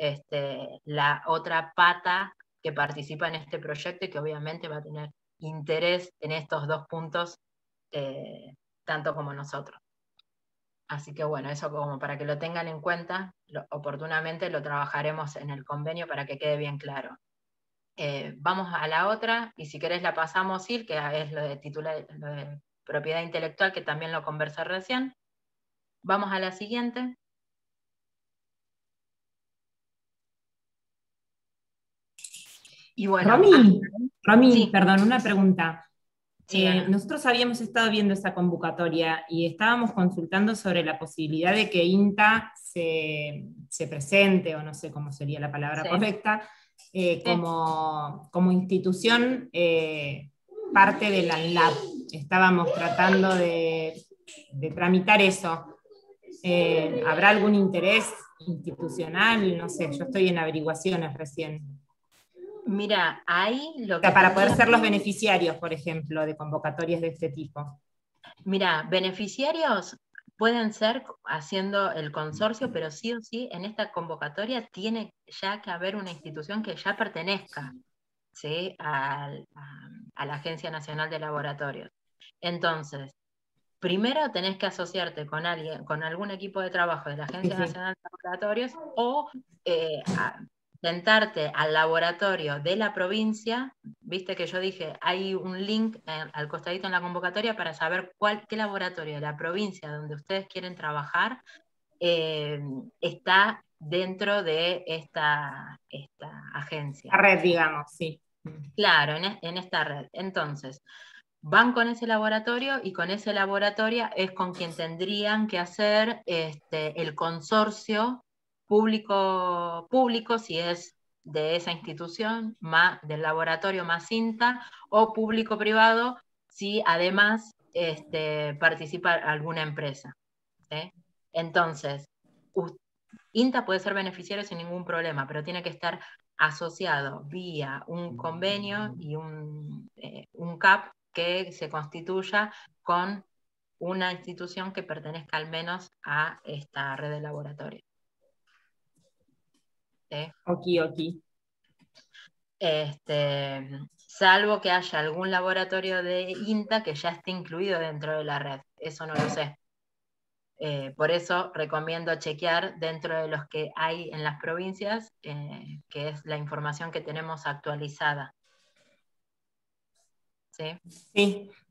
la otra pata que participa en este proyecto y que obviamente va a tener interés en estos dos puntos, tanto como nosotros. Así que bueno, eso como para que lo tengan en cuenta, oportunamente lo trabajaremos en el convenio para que quede bien claro. Vamos a la otra, y si querés la pasamos, Ir, que es lo de propiedad intelectual, que también lo conversé recién. Vamos a la siguiente. Y bueno, Romy, sí. Perdón, una pregunta. Sí, nosotros habíamos estado viendo esa convocatoria y estábamos consultando sobre la posibilidad de que INTA se presente, o no sé cómo sería la palabra sí. correcta, como institución parte de la ANLAB. Estábamos tratando de tramitar eso. ¿Habrá algún interés institucional? No sé, yo estoy en averiguaciones recién. Mira, ahí lo O sea, que para poder ser los beneficiarios, por ejemplo, de convocatorias de este tipo. Mira, beneficiarios pueden ser haciendo el consorcio, pero sí o sí en esta convocatoria tiene ya que haber una institución que ya pertenezca, ¿sí?, a la Agencia Nacional de Laboratorios. Entonces, primero tenés que asociarte con alguien, con algún equipo de trabajo de la Agencia Nacional de Laboratorios, o sentarte al laboratorio de la provincia. Viste que yo dije, hay un link al costadito en la convocatoria para saber qué laboratorio de la provincia donde ustedes quieren trabajar está dentro de esta agencia. La red, digamos, sí. Claro, en esta red. Entonces, van con ese laboratorio, y con ese laboratorio es con quien tendrían que hacer el consorcio público, si es de esa institución, del laboratorio más INTA, o público-privado, si además participa alguna empresa, ¿sí? Entonces, INTA puede ser beneficiario sin ningún problema, pero tiene que estar asociado vía un convenio y un CAP que se constituya con una institución que pertenezca al menos a esta red de laboratorios. ¿Sí? Ok. Salvo que haya algún laboratorio de INTA que ya esté incluido dentro de la red. Eso no lo sé. Por eso recomiendo chequear dentro de los que hay en las provincias, que es la información que tenemos actualizada. ¿Sí?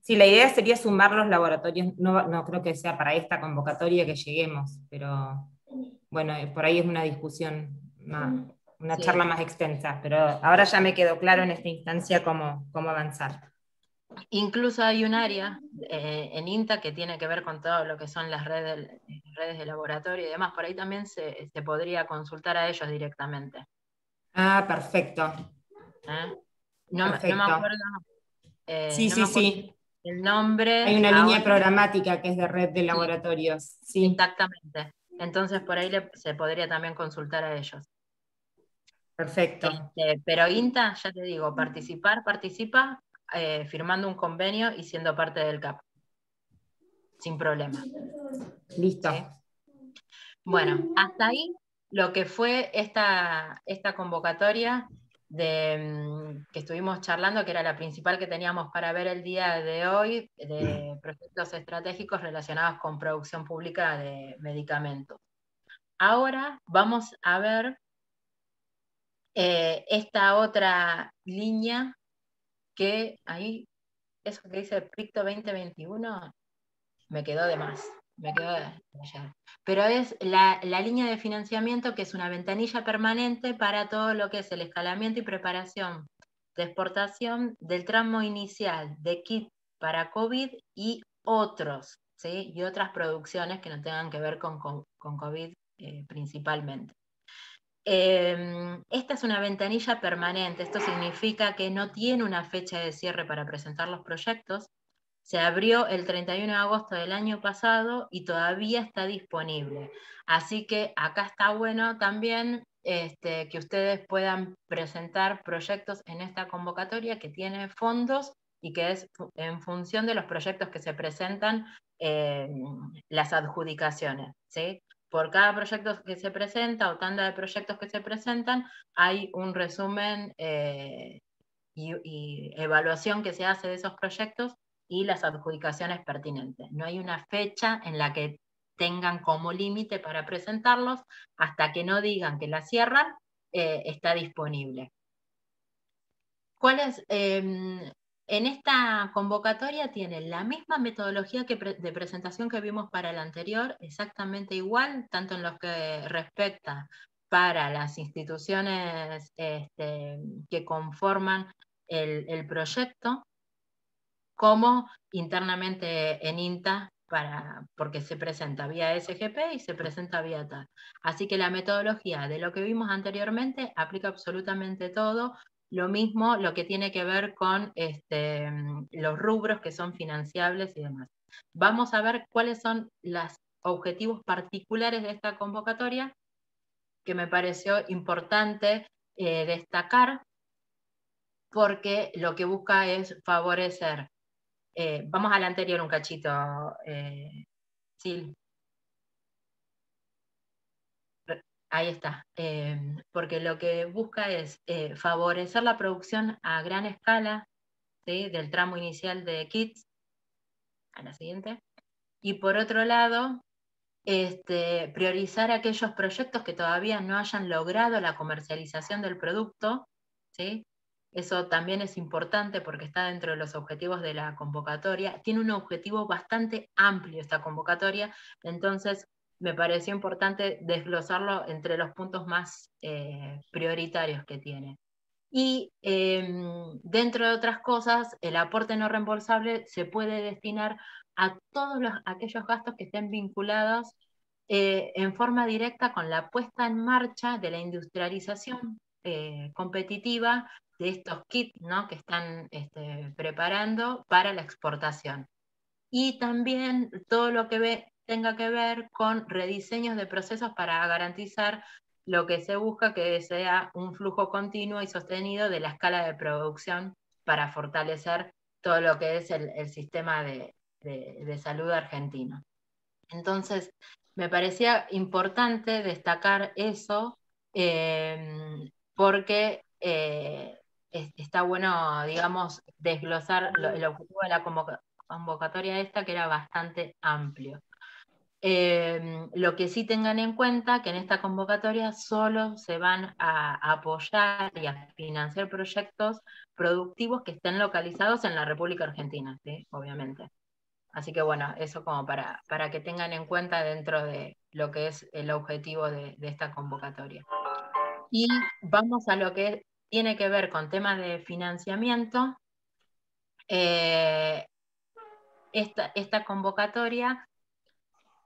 Sí, la idea sería sumar los laboratorios, no creo que sea para esta convocatoria que lleguemos, pero bueno, por ahí es una discusión, una charla más extensa, pero ahora ya me quedó claro en esta instancia cómo avanzar. Incluso hay un área en INTA que tiene que ver con todo lo que son las redes de laboratorio y demás. Por ahí también se podría consultar a ellos directamente. Ah, perfecto. No me acuerdo. Sí. El nombre. Hay una línea programática que es de red de laboratorios. Sí. Exactamente. Entonces por ahí se podría también consultar a ellos. Perfecto. Pero INTA, ya te digo, participa firmando un convenio y siendo parte del CAP. Sin problema. Listo. ¿Sí? Bueno, hasta ahí lo que fue esta convocatoria que estuvimos charlando, que era la principal que teníamos para ver el día de hoy, de proyectos estratégicos relacionados con producción pública de medicamentos. Ahora vamos a ver esta otra línea que ahí, eso que dice PICTO 2021, me quedó de más. Me quedó de ayer. Pero es la línea de financiamiento, que es una ventanilla permanente para todo lo que es el escalamiento y preparación de exportación del tramo inicial de kit para COVID y otros, ¿sí? Y otras producciones que no tengan que ver con COVID principalmente. Esta es una ventanilla permanente. Esto significa que no tiene una fecha de cierre para presentar los proyectos. Se abrió el 31 de agosto del año pasado y todavía está disponible. Así que acá está bueno también que ustedes puedan presentar proyectos en esta convocatoria, que tiene fondos y que es en función de los proyectos que se presentan las adjudicaciones, ¿sí? Por cada proyecto que se presenta o tanda de proyectos que se presentan, hay un resumen y evaluación que se hace de esos proyectos y las adjudicaciones pertinentes. No hay una fecha en la que tengan como límite para presentarlos, hasta que no digan que la cierran, está disponible. ¿Cuál es? En esta convocatoria tienen la misma metodología de presentación que vimos para la anterior, exactamente igual, tanto en lo que respecta para las instituciones que conforman el proyecto, como internamente en INTA, porque se presenta vía SGP y se presenta vía TAR. Así que la metodología de lo que vimos anteriormente aplica absolutamente todo. Lo mismo lo que tiene que ver con los rubros que son financiables y demás. Vamos a ver cuáles son los objetivos particulares de esta convocatoria, que me pareció importante destacar, porque lo que busca es favorecer. Vamos al anterior un cachito, Sil. Ahí está. Porque lo que busca es favorecer la producción a gran escala, ¿sí? Del tramo inicial de kits. A la siguiente. Y por otro lado, priorizar aquellos proyectos que todavía no hayan logrado la comercialización del producto, ¿sí? Eso también es importante porque está dentro de los objetivos de la convocatoria. Tiene un objetivo bastante amplio esta convocatoria, entonces me pareció importante desglosarlo entre los puntos más prioritarios que tiene. Y dentro de otras cosas, el aporte no reembolsable se puede destinar a todos aquellos gastos que estén vinculados en forma directa con la puesta en marcha de la industrialización competitiva de estos kits, ¿no? Que están preparando para la exportación. Y también todo lo que tenga que ver con rediseños de procesos para garantizar lo que se busca, que sea un flujo continuo y sostenido de la escala de producción, para fortalecer todo lo que es el sistema de salud argentino. Entonces, me parecía importante destacar eso, porque está bueno, digamos, desglosar el objetivo de la convocatoria esta, que era bastante amplio. Lo que sí tengan en cuenta, que en esta convocatoria solo se van a apoyar y a financiar proyectos productivos que estén localizados en la República Argentina, ¿sí? Obviamente. Así que bueno, eso como para que tengan en cuenta dentro de lo que es el objetivo de esta convocatoria. Y vamos a lo que tiene que ver con temas de financiamiento. Esta convocatoria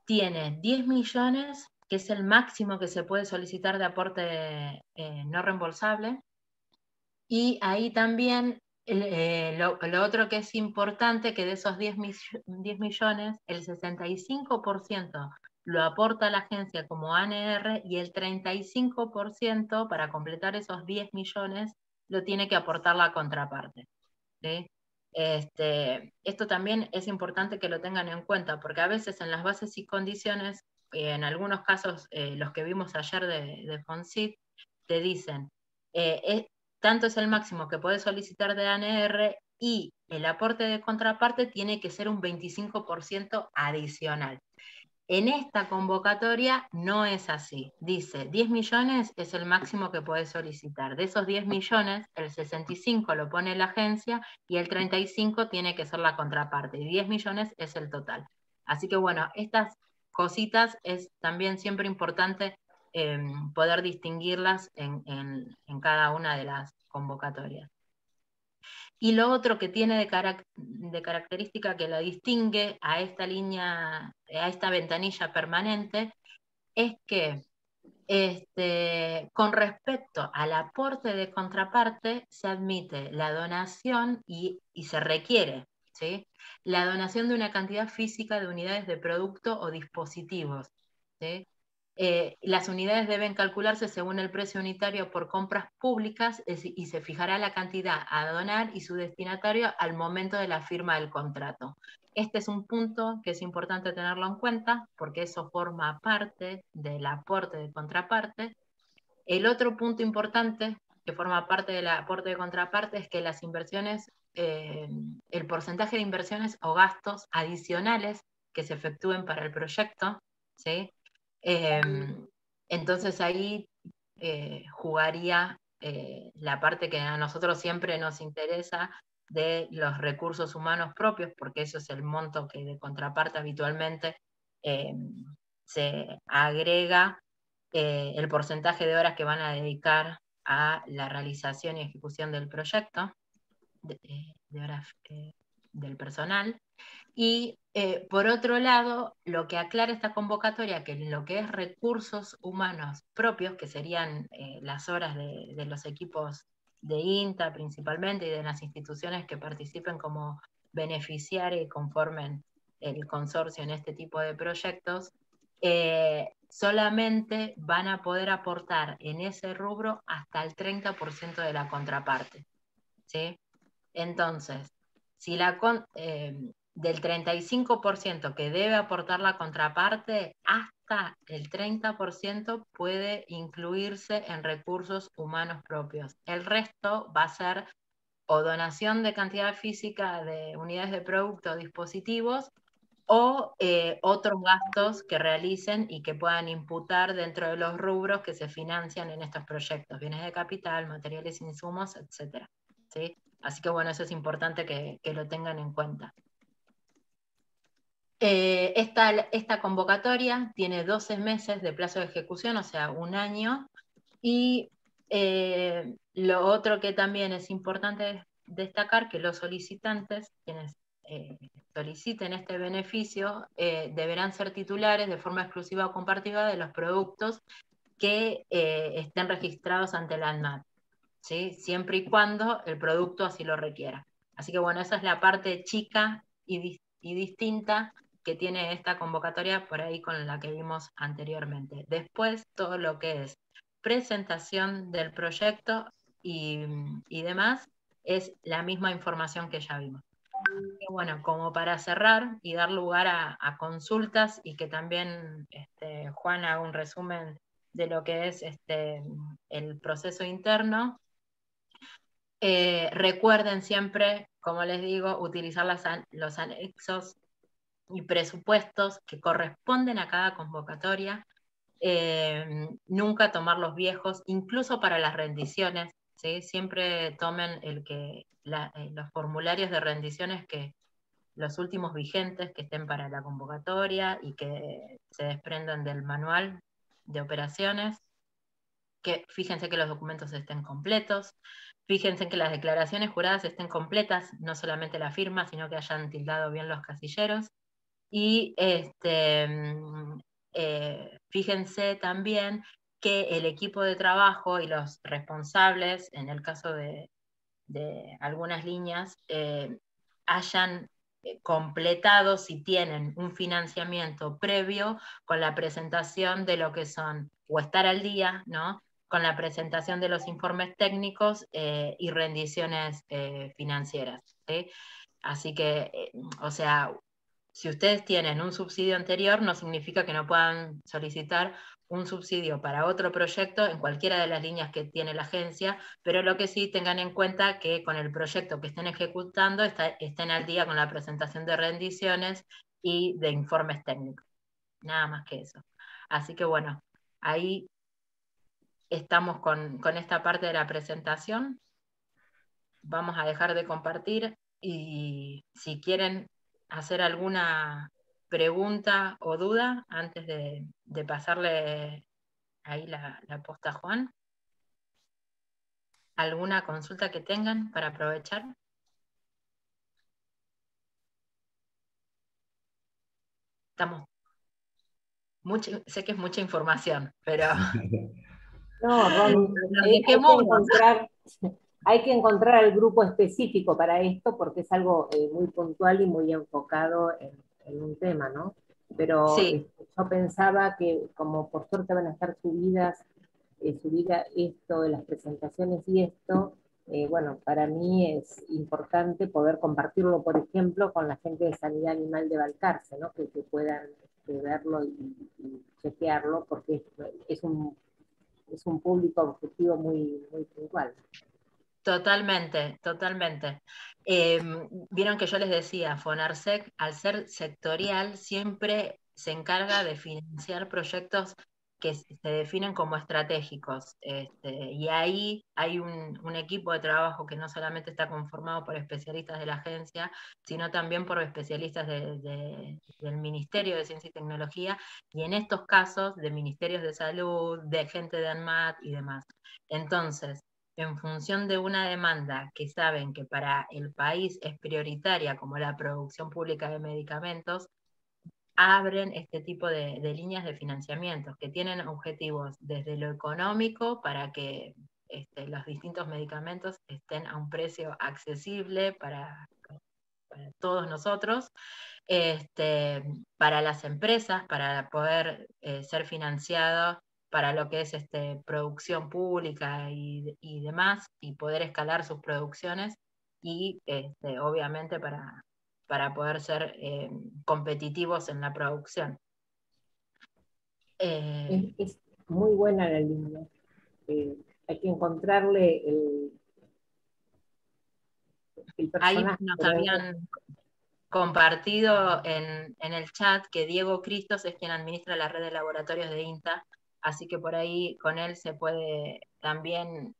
tiene 10 millones, que es el máximo que se puede solicitar de aporte no reembolsable. Y ahí también lo otro que es importante, que de esos 10 millones, el 65% lo aporta la agencia como ANR, y el 35% para completar esos 10 millones lo tiene que aportar la contraparte, ¿sí? Esto también es importante que lo tengan en cuenta, porque a veces en las bases y condiciones, en algunos casos, los que vimos ayer de FONSIT, te dicen, tanto es el máximo que puedes solicitar de ANR, y el aporte de contraparte tiene que ser un 25% adicional. En esta convocatoria no es así. Dice, 10 millones es el máximo que puedes solicitar. De esos 10 millones, el 65 lo pone la agencia y el 35 tiene que ser la contraparte. Y 10 millones es el total. Así que bueno, estas cositas es también siempre importante poder distinguirlas en cada una de las convocatorias. Y lo otro que tiene de característica que la distingue a esta línea, a esta ventanilla permanente, es que con respecto al aporte de contraparte, se admite la donación y se requiere, ¿sí?, la donación de una cantidad física de unidades de producto o dispositivos, ¿sí? Las unidades deben calcularse según el precio unitario por compras públicas y se fijará la cantidad a donar y su destinatario al momento de la firma del contrato. Este es un punto que es importante tenerlo en cuenta porque eso forma parte del aporte de contraparte. El otro punto importante que forma parte del aporte de contraparte es que las inversiones, el porcentaje de inversiones o gastos adicionales que se efectúen para el proyecto, ¿sí? Entonces ahí jugaría la parte que a nosotros siempre nos interesa de los recursos humanos propios, porque eso es el monto que de contraparte habitualmente se agrega el porcentaje de horas que van a dedicar a la realización y ejecución del proyecto, de horas del personal. Y por otro lado, lo que aclara esta convocatoria, que en lo que es recursos humanos propios, que serían las horas de los equipos de INTA principalmente y de las instituciones que participen como beneficiarios y conformen el consorcio en este tipo de proyectos, solamente van a poder aportar en ese rubro hasta el 30% de la contraparte, ¿sí? Entonces, si del 35% que debe aportar la contraparte, hasta el 30% puede incluirse en recursos humanos propios. El resto va a ser o donación de cantidad física de unidades de producto o dispositivos, o otros gastos que realicen y que puedan imputar dentro de los rubros que se financian en estos proyectos, bienes de capital, materiales, insumos, etc. ¿Sí? Así que bueno, eso es importante que lo tengan en cuenta. Esta convocatoria tiene 12 meses de plazo de ejecución, o sea, 1 año, y lo otro que también es importante destacar, que los solicitantes, quienes soliciten este beneficio, deberán ser titulares de forma exclusiva o compartida de los productos que estén registrados ante la ANMAT, ¿sí? Siempre y cuando el producto así lo requiera. Así que bueno, esa es la parte chica y distinta que tiene esta convocatoria por ahí con la que vimos anteriormente. Después, todo lo que es presentación del proyecto y demás es la misma información que ya vimos. Y bueno, como para cerrar y dar lugar a consultas y que también Juan haga un resumen de lo que es el proceso interno, recuerden siempre, como les digo, utilizar los anexos y presupuestos que corresponden a cada convocatoria, nunca tomar los viejos, incluso para las rendiciones, ¿sí? Siempre tomen los formularios de rendiciones que los últimos vigentes que estén para la convocatoria y que se desprendan del manual de operaciones, que fíjense que los documentos estén completos, fíjense que las declaraciones juradas estén completas, no solamente la firma, sino que hayan tildado bien los casilleros, y fíjense también que el equipo de trabajo y los responsables, en el caso de algunas líneas, hayan completado, si tienen un financiamiento previo, con la presentación de lo que son, o estar al día, ¿no?, con la presentación de los informes técnicos y rendiciones financieras, ¿sí? Así que, o sea, si ustedes tienen un subsidio anterior, no significa que no puedan solicitar un subsidio para otro proyecto en cualquiera de las líneas que tiene la agencia, pero lo que sí tengan en cuenta que con el proyecto que estén ejecutando estén al día con la presentación de rendiciones y de informes técnicos. Nada más que eso. Así que bueno, ahí estamos con esta parte de la presentación. Vamos a dejar de compartir y si quieren hacer alguna pregunta o duda antes de pasarle ahí la posta a Juan? ¿Alguna consulta que tengan para aprovechar? Sé que es mucha información, pero No, Romy, nos hay que dejemos. hay que encontrar el grupo específico para esto porque es algo muy puntual y muy enfocado en un tema, ¿no? Pero Sí, yo pensaba que como por suerte van a estar subida esto de las presentaciones y esto, bueno, para mí es importante poder compartirlo, por ejemplo, con la gente de Sanidad Animal de Balcarce, ¿no? Que puedan verlo y chequearlo porque es un público objetivo muy puntual. totalmente, totalmente. Eh, Vieron que yo les decía, Fonarsec, al ser sectorial, siempre se encarga de financiar proyectos que se definen como estratégicos. Y ahí hay un equipo de trabajo que no solamente está conformado por especialistas de la agencia, sino también por especialistas del Ministerio de Ciencia y Tecnología, y en estos casos de ministerios de salud, de gente de ANMAT y demás. Entonces, en función de una demanda que saben que para el país es prioritaria, como la producción pública de medicamentos, abren este tipo de líneas de financiamiento que tienen objetivos desde lo económico para que los distintos medicamentos estén a un precio accesible para todos nosotros, para las empresas, para poder ser financiados para lo que es producción pública y demás, y poder escalar sus producciones, y obviamente para poder ser competitivos en la producción. Es muy buena la línea. Hay que encontrarle el Ahí personaje, nos pero habían compartido en el chat que Diego Cristos es quien administra la red de laboratorios de INTA, así que por ahí con él se puede también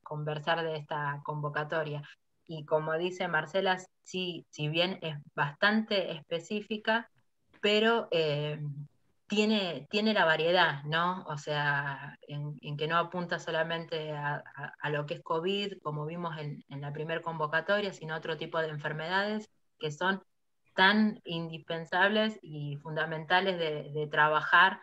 conversar de esta convocatoria. Y como dice Marcela, sí, si bien es bastante específica, pero tiene la variedad, ¿no? O sea, en que no apunta solamente a lo que es COVID, como vimos en la primera convocatoria, sino a otro tipo de enfermedades que son tan indispensables y fundamentales de trabajar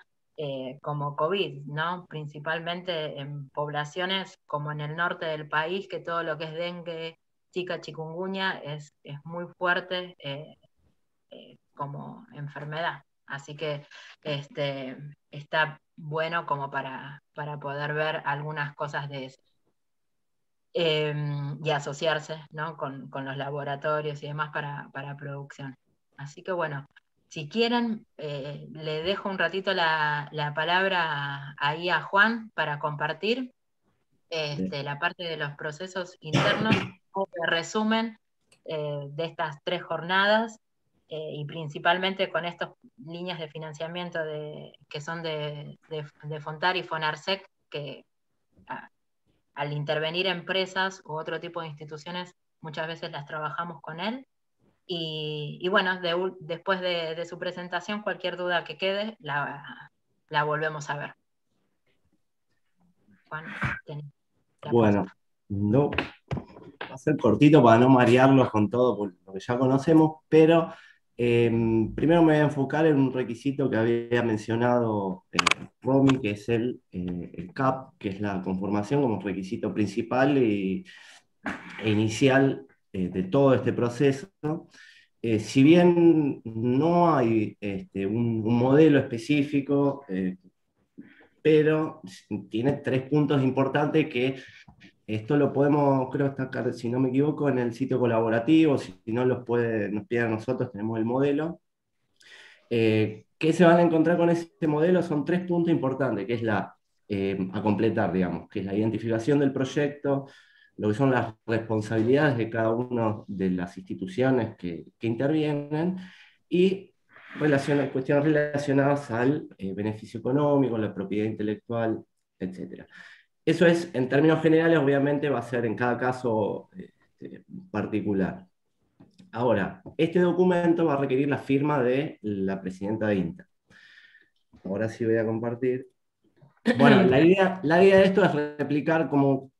como COVID, ¿no? Principalmente en poblaciones como en el norte del país, que todo lo que es dengue, zika, chikungunya es muy fuerte como enfermedad. Así que está bueno como para poder ver algunas cosas de eso. Y asociarse, ¿no? con los laboratorios y demás para producción. Así que bueno, si quieren, le dejo un ratito la palabra ahí a Juan para compartir la parte de los procesos internos, el resumen de estas 3 jornadas, y principalmente con estas líneas de financiamiento que son de Fontar y Fonarsec, que al intervenir empresas u otro tipo de instituciones, muchas veces las trabajamos con él. Y bueno, después de su presentación, cualquier duda que quede, la volvemos a ver. Juan, tenés la Bueno, posta. no, va a ser cortito para no marearlos con todo lo que ya conocemos, pero primero me voy a enfocar en un requisito que había mencionado Romy, que es el CAP, que es la conformación como requisito principal e inicial de todo este proceso. Si bien no hay un modelo específico, pero tiene 3 puntos importantes que esto lo podemos, creo, destacar, si no me equivoco, en el sitio colaborativo. Si no nos piden a nosotros, tenemos el modelo. ¿Qué se van a encontrar con este modelo? Son 3 puntos importantes, que es a completar, digamos, que es la identificación del proyecto, lo que son las responsabilidades de cada una de las instituciones que intervienen, y cuestiones relacionadas al beneficio económico, la propiedad intelectual, etc. Eso es, en términos generales, obviamente va a ser en cada caso particular. Ahora, este documento va a requerir la firma de la presidenta de INTA. Ahora sí voy a compartir. Bueno, la idea de esto es replicar como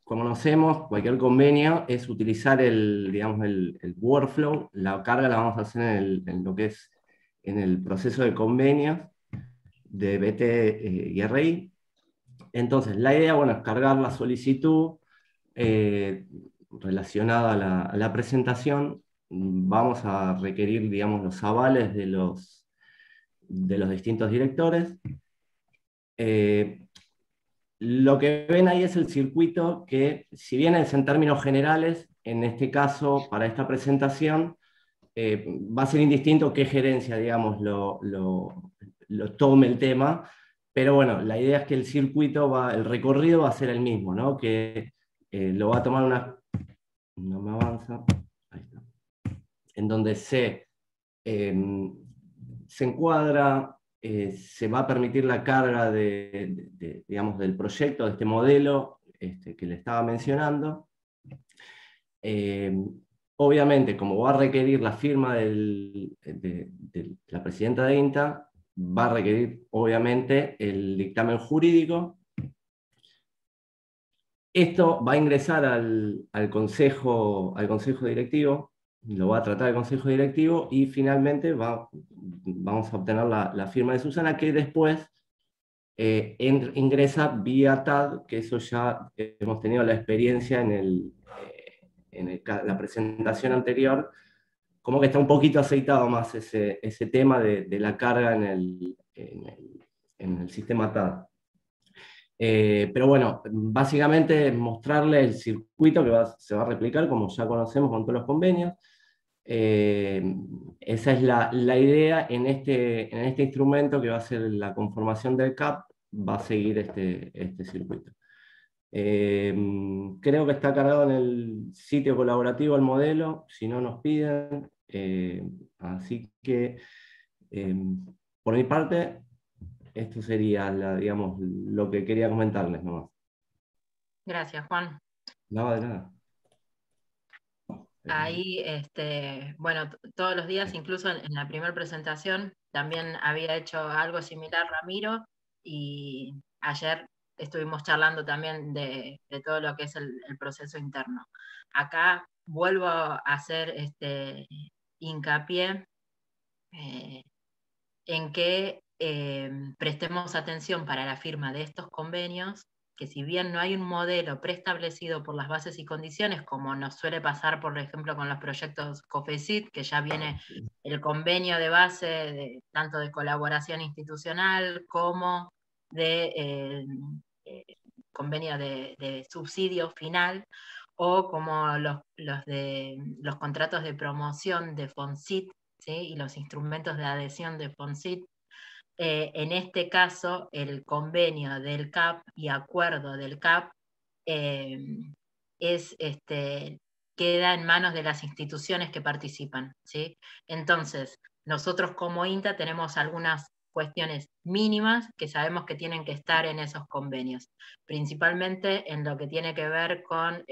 conocemos cualquier convenio, es utilizar digamos, el workflow, la carga la vamos a hacer en lo que es en el proceso de convenios de BT y RI. Entonces, la idea, bueno, es cargar la solicitud relacionada a la presentación. Vamos a requerir, digamos, los avales de los distintos directores. Lo que ven ahí es el circuito que, si bien es en términos generales, en este caso, para esta presentación, va a ser indistinto qué gerencia, digamos, lo tome el tema, pero bueno, la idea es que el circuito, el recorrido va a ser el mismo, ¿no? Que lo va a tomar no me avanza, ahí está, en donde se encuadra, se va a permitir la carga digamos, del proyecto, de este modelo que le estaba mencionando. Obviamente, como va a requerir la firma de la presidenta de INTA, va a requerir, obviamente, el dictamen jurídico. Esto va a ingresar al consejo directivo, lo va a tratar el consejo directivo y finalmente vamos a obtener la firma de Susana, que después ingresa vía TAD, que eso ya hemos tenido la experiencia en la presentación anterior, como que está un poquito aceitado más ese tema de la carga en el sistema TAD. Pero bueno, básicamente mostrarle el circuito que se va a replicar, como ya conocemos con todos los convenios. Esa es la idea en este instrumento que va a ser la conformación del CAP, va a seguir este circuito. Creo que está cargado en el sitio colaborativo el modelo, si no nos piden. Así que, por mi parte, esto sería, digamos, lo que quería comentarles nomás. Gracias, Juan. No, de nada. Ahí, bueno, todos los días, incluso en la primera presentación, también había hecho algo similar Ramiro, y ayer estuvimos charlando también de todo lo que es el proceso interno. Acá vuelvo a hacer hincapié en que prestemos atención para la firma de estos convenios, que si bien no hay un modelo preestablecido por las bases y condiciones, como nos suele pasar, por ejemplo, con los proyectos COFECIT, que ya viene el convenio de base tanto de colaboración institucional como de convenio de subsidio final, o como los contratos de promoción de FONSIT, ¿sí? Y los instrumentos de adhesión de FONSIT. En este caso, el convenio del CAP y acuerdo del CAP queda en manos de las instituciones que participan, ¿sí? Entonces, nosotros como INTA tenemos algunas cuestiones mínimas que sabemos que tienen que estar en esos convenios, principalmente en lo que tiene que ver con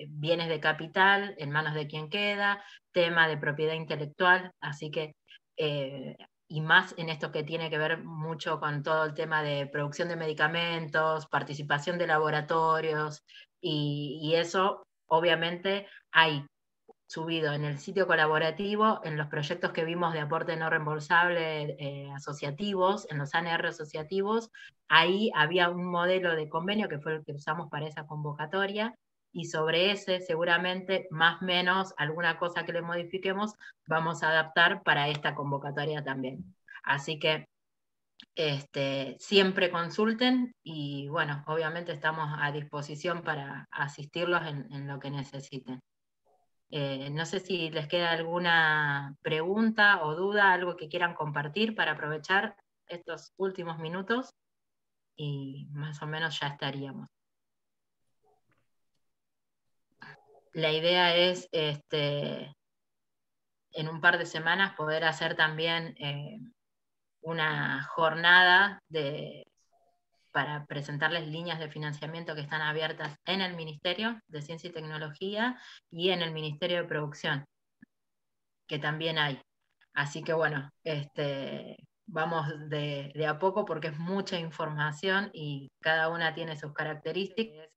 bienes de capital, en manos de quien queda, tema de propiedad intelectual, así que y más en esto que tiene que ver mucho con todo el tema de producción de medicamentos, participación de laboratorios, y eso obviamente hay subido en el sitio colaborativo, en los proyectos que vimos de aporte no reembolsable asociativos, en los ANR asociativos, ahí había un modelo de convenio que fue el que usamos para esa convocatoria, y sobre ese seguramente más o menos alguna cosa que le modifiquemos vamos a adaptar para esta convocatoria también. Así que siempre consulten, y bueno, obviamente estamos a disposición para asistirlos en lo que necesiten. No sé si les queda alguna pregunta o duda, algo que quieran compartir para aprovechar estos últimos minutos, y más o menos ya estaríamos. La idea es en un par de semanas poder hacer también una jornada de para presentarles líneas de financiamiento que están abiertas en el Ministerio de Ciencia y Tecnología y en el Ministerio de Producción, que también hay. Así que bueno, vamos de a poco porque es mucha información y cada una tiene sus características.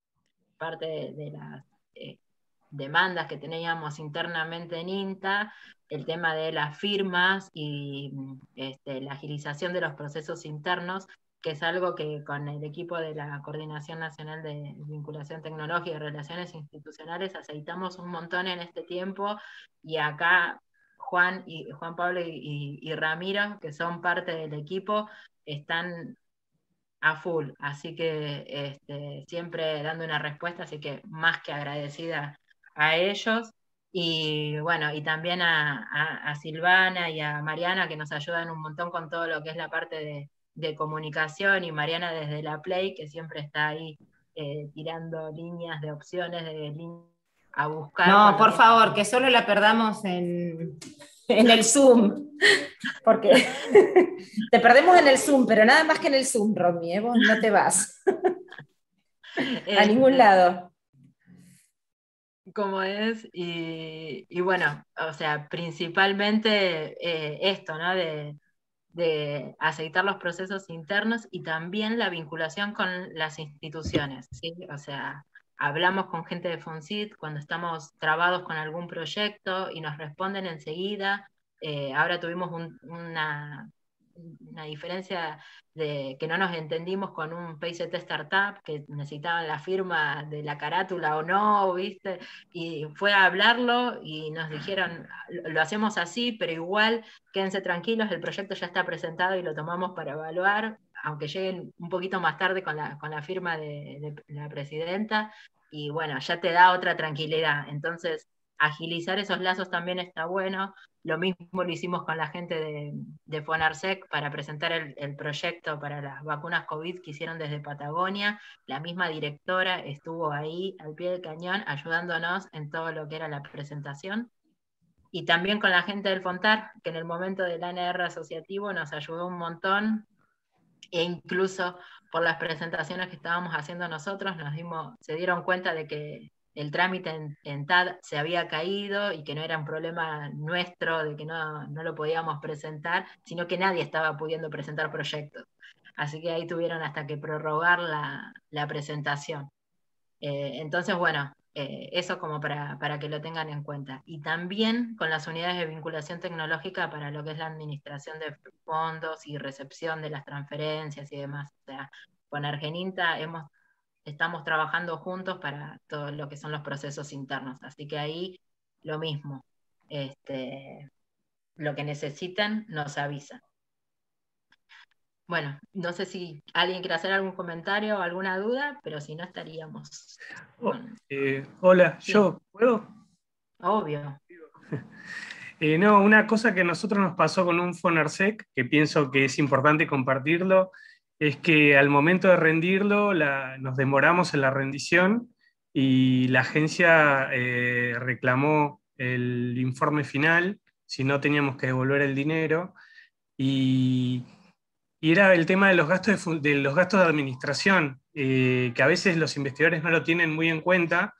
Parte de las demandas que teníamos internamente en INTA, el tema de las firmas y la agilización de los procesos internos, que es algo que con el equipo de la Coordinación Nacional de Vinculación Tecnológica y Relaciones Institucionales aceitamos un montón en este tiempo, y acá Juan Pablo y Ramiro, que son parte del equipo, están a full, así que siempre dando una respuesta, así que más que agradecida a ellos. Y bueno, y también a Silvana y a Mariana, que nos ayudan un montón con todo lo que es la parte de comunicación, y Mariana desde la Play, que siempre está ahí tirando líneas de opciones, a buscar. No, por favor, que solo la perdamos en el Zoom, porque te perdemos en el Zoom, pero nada más que en el Zoom, Romy, vos no te vas a ningún lado. Como es, y bueno, o sea, principalmente esto, ¿no? De aceitar los procesos internos y también la vinculación con las instituciones, ¿sí? O sea, hablamos con gente de FONSIT cuando estamos trabados con algún proyecto y nos responden enseguida. Ahora tuvimos una diferencia de que no nos entendimos con un PICT Startup, que necesitaban la firma de la carátula o no, ¿viste? Y fue a hablarlo y nos dijeron, lo hacemos así, pero igual quédense tranquilos, el proyecto ya está presentado y lo tomamos para evaluar, aunque lleguen un poquito más tarde con la firma de la presidenta, y bueno, ya te da otra tranquilidad. Entonces, agilizar esos lazos también está bueno. Lo mismo lo hicimos con la gente de FONARSEC para presentar el proyecto para las vacunas COVID que hicieron desde Patagonia. La misma directora estuvo ahí al pie del cañón ayudándonos en todo lo que era la presentación. Y también con la gente del FONTAR, que en el momento del ANR asociativo nos ayudó un montón, e incluso por las presentaciones que estábamos haciendo nosotros, se dieron cuenta de que el trámite en TAD se había caído y que no era un problema nuestro, de que no lo podíamos presentar, sino que nadie estaba pudiendo presentar proyectos. Así que ahí tuvieron hasta que prorrogar la presentación. Entonces, bueno, eso como para que lo tengan en cuenta. Y también con las unidades de vinculación tecnológica para lo que es la administración de fondos y recepción de las transferencias y demás. O sea, con Argeninta estamos trabajando juntos para todo lo que son los procesos internos. Así que ahí lo mismo. Lo que necesitan nos avisan. Bueno, no sé si alguien quiere hacer algún comentario o alguna duda, pero si no estaríamos. Hola, sí. ¿yo puedo? Obvio. No, una cosa que a nosotros nos pasó con un FONARSEC, que pienso que es importante compartirlo, es que al momento de rendirlo nos demoramos en la rendición y la agencia reclamó el informe final, si no teníamos que devolver el dinero, y era el tema de los gastos de administración, que a veces los investigadores no lo tienen muy en cuenta,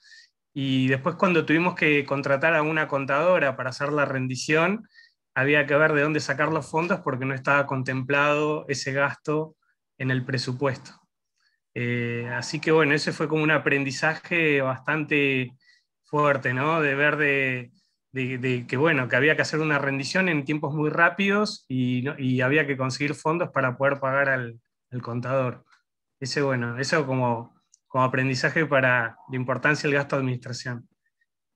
y después cuando tuvimos que contratar a una contadora para hacer la rendición, había que ver de dónde sacar los fondos porque no estaba contemplado ese gasto en el presupuesto. Así que bueno, ese fue como un aprendizaje bastante fuerte, ¿no? De ver que bueno, que había que hacer una rendición en tiempos muy rápidos y había que conseguir fondos para poder pagar al contador. Bueno, eso como aprendizaje para la importancia del gasto de administración.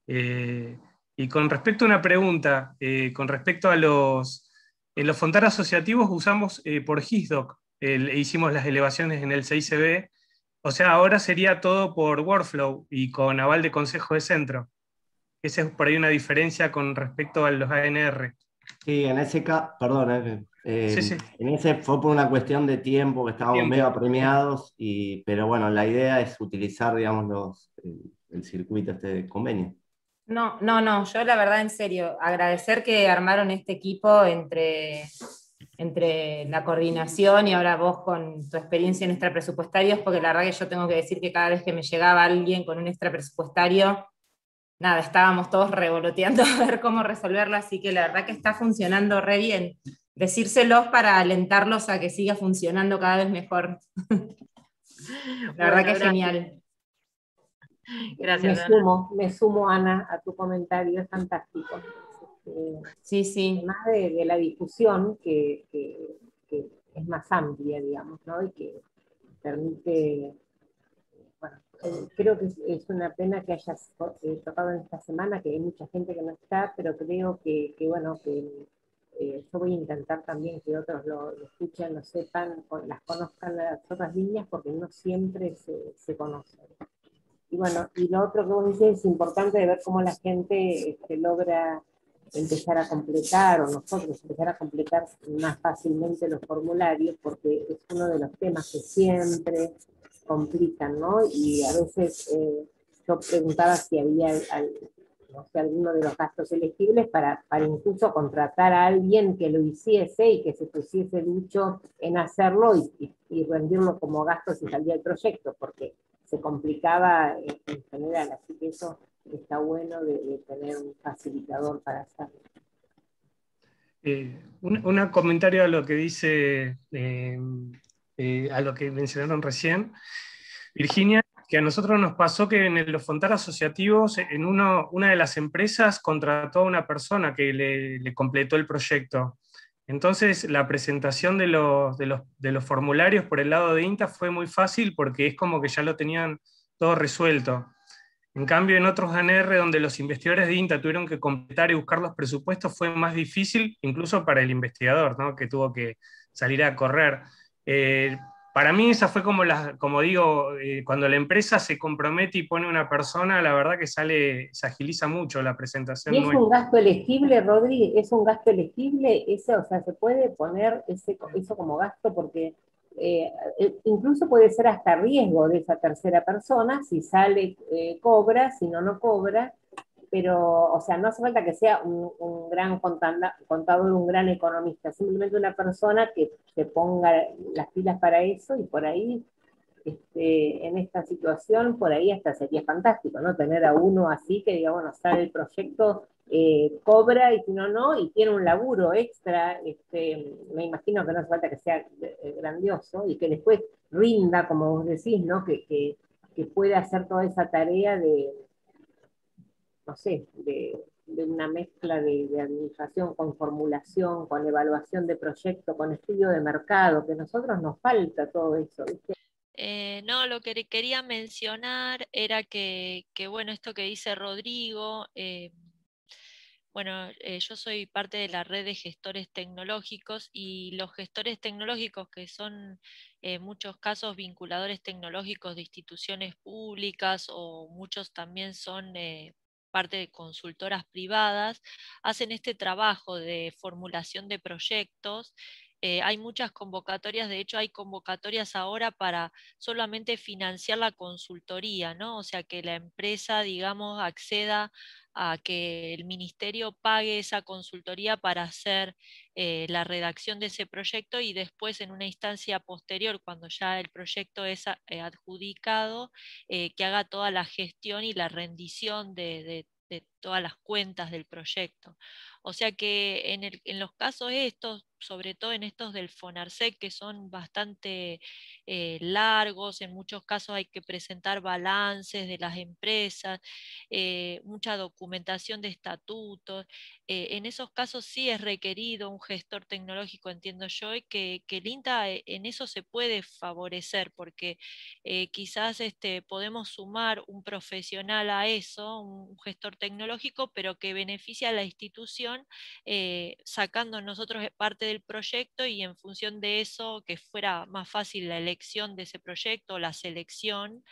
Y con respecto a una pregunta, con respecto a en los FONTAR asociativos usamos por GISDoc, hicimos las elevaciones en el CICB, o sea, ahora sería todo por Workflow y con aval de Consejo de Centro. Esa es por ahí una diferencia con respecto a los ANR. Sí, en ese caso, perdón, sí. En ese fue por una cuestión de tiempo, que estábamos medio apremiados, pero bueno, la idea es utilizar, digamos, el circuito de convenio. No, yo la verdad, en serio, agradecer que armaron este equipo entre entre la coordinación y ahora vos con tu experiencia en extrapresupuestarios, porque la verdad que yo tengo que decir que cada vez que me llegaba alguien con un extrapresupuestario, nada, estábamos todos revoloteando a ver cómo resolverlo, así que la verdad que está funcionando re bien. Decírselos para alentarlos a que siga funcionando cada vez mejor. La verdad que es genial. Gracias, Me sumo, Ana, a tu comentario, es fantástico. Sí, sí. Además de la difusión, que es más amplia, digamos, ¿no? Y que permite, bueno, creo que es una pena que hayas tocado en esta semana, que hay mucha gente que no está, pero creo que bueno, que yo voy a intentar también que otros lo escuchen, lo sepan, las conozcan las otras líneas, porque no siempre se conocen. Y bueno, y lo otro que vos decís es importante de ver cómo la gente logra empezar a completar, o nosotros empezar a completar más fácilmente los formularios, porque es uno de los temas que siempre complican, ¿no? Y a veces yo preguntaba si había no sé, alguno de los gastos elegibles para incluso contratar a alguien que lo hiciese y que se pusiese ducho en hacerlo y rendirlo como gasto si salía el proyecto, porque se complicaba en general, así que eso está bueno de tener un facilitador para hacerlo. Un comentario a lo que dice, a lo que mencionaron recién, Virginia, que a nosotros nos pasó que en los Fontar asociativos, en una de las empresas contrató a una persona que le completó el proyecto. Entonces, la presentación de los formularios por el lado de INTA fue muy fácil porque es como que ya lo tenían todo resuelto. En cambio, en otros ANR donde los investigadores de INTA tuvieron que completar y buscar los presupuestos, fue más difícil, incluso para el investigador, ¿no? Que tuvo que salir a correr. Para mí esa fue como digo, cuando la empresa se compromete y pone una persona, la verdad que se agiliza mucho la presentación. ¿Y es un gasto elegible, Rodri? ¿Es un gasto elegible? O sea, ¿se puede poner eso como gasto? Porque incluso puede ser hasta riesgo de esa tercera persona, si sale, cobra, si no, no cobra, pero, o sea, no hace falta que sea un gran contador, un gran economista, simplemente una persona que se ponga las pilas para eso y por ahí en esta situación, por ahí hasta sería fantástico, ¿no? Tener a uno así que diga, bueno, sale el proyecto, cobra y si no, no, y tiene un laburo extra, me imagino que no hace falta que sea grandioso y que después rinda, como vos decís, ¿no? Que pueda hacer toda esa tarea de, no sé, de una mezcla de administración con formulación, con evaluación de proyecto, con estudio de mercado, que a nosotros nos falta todo eso, ¿viste? No, lo que quería mencionar era bueno, esto que dice Rodrigo, bueno, yo soy parte de la red de gestores tecnológicos y los gestores tecnológicos que son en muchos casos vinculadores tecnológicos de instituciones públicas o muchos también son parte de consultoras privadas, hacen este trabajo de formulación de proyectos. Hay muchas convocatorias, de hecho hay convocatorias ahora para solamente financiar la consultoría, ¿no? O sea, que la empresa, digamos, acceda a que el ministerio pague esa consultoría para hacer la redacción de ese proyecto y después en una instancia posterior, cuando ya el proyecto es adjudicado, que haga toda la gestión y la rendición de todas las cuentas del proyecto. O sea que en los casos estos, sobre todo en estos del FONARSEC, que son bastante largos, en muchos casos hay que presentar balances de las empresas, mucha documentación de estatutos. En esos casos sí es requerido un gestor tecnológico, entiendo yo, y que el INTA en eso se puede favorecer, porque quizás podemos sumar un profesional a eso, un gestor tecnológico, pero que beneficia a la institución, sacando nosotros parte del proyecto y en función de eso que fuera más fácil la elección de ese proyecto, la selección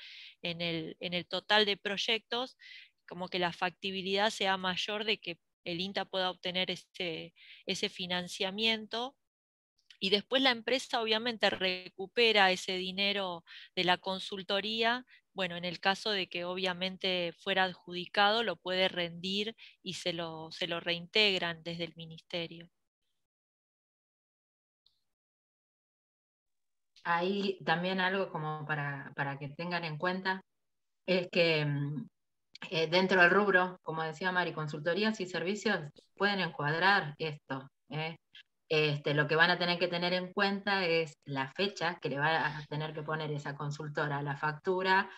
en el total de proyectos, como que la factibilidad sea mayor de que el INTA pueda obtener ese financiamiento. Y después la empresa obviamente recupera ese dinero de la consultoría. Bueno, en el caso de que obviamente fuera adjudicado, lo puede rendir y se lo reintegran desde el ministerio. ahí también algo como para que tengan en cuenta es que dentro del rubro, como decía Mari, consultorías y servicios pueden encuadrar esto. Lo que van a tener que tener en cuenta es la fecha que le va a tener que poner esa consultora a la factura,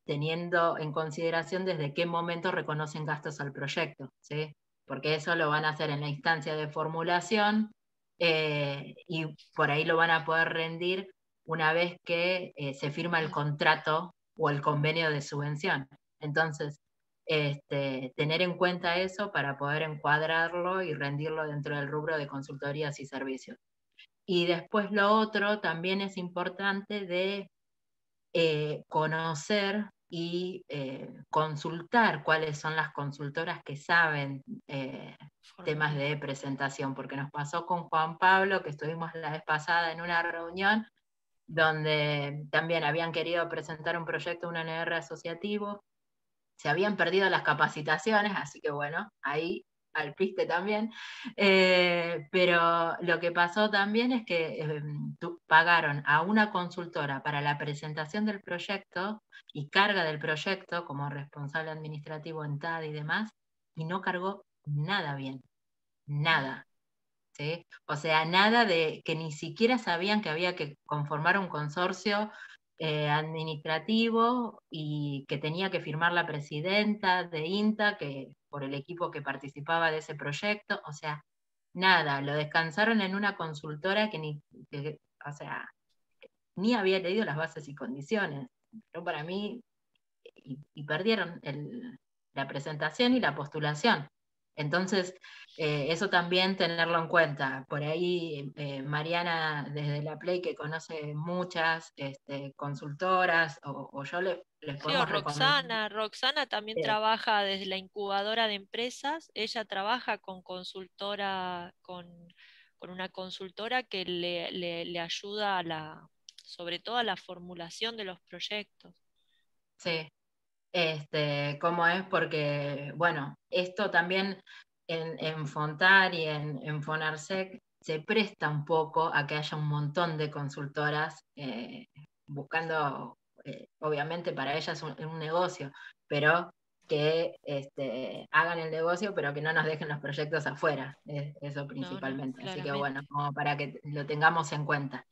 teniendo en consideración desde qué momento reconocen gastos al proyecto, ¿sí? Porque eso lo van a hacer en la instancia de formulación y por ahí lo van a poder rendir una vez que se firma el contrato o el convenio de subvención. Entonces, tener en cuenta eso para poder encuadrarlo y rendirlo dentro del rubro de consultorías y servicios. Y después lo otro también es importante de conocer y consultar cuáles son las consultoras que saben temas de presentación, porque nos pasó con Juan Pablo, que estuvimos la vez pasada en una reunión donde también habían querido presentar un proyecto, un NR asociativo, se habían perdido las capacitaciones, así que bueno, ahí al piste también, pero lo que pasó también es que pagaron a una consultora para la presentación del proyecto y carga del proyecto como responsable administrativo en TAD y demás, y no cargó nada bien, nada. ¿Sí? O sea, nada de que ni siquiera sabían que había que conformar un consorcio administrativo y que tenía que firmar la presidenta de INTA por el equipo que participaba de ese proyecto. O sea, nada, lo descansaron en una consultora o sea, ni había leído las bases y condiciones. Pero para mí, y perdieron la presentación y la postulación. Entonces, eso también tenerlo en cuenta. Por ahí, Mariana, desde la Play, que conoce muchas consultoras, o yo les Sí, o podemos recomendar. Roxana también trabaja desde la incubadora de empresas, ella trabaja con consultora, con una consultora que le ayuda sobre todo a la formulación de los proyectos. Sí, cómo es, porque, bueno, esto también en Fontar y en Fonarsec se presta un poco a que haya un montón de consultoras buscando, obviamente para ellas un negocio, pero que hagan el negocio, pero que no nos dejen los proyectos afuera, eso principalmente. No, Así que claramente. bueno, como para que lo tengamos en cuenta.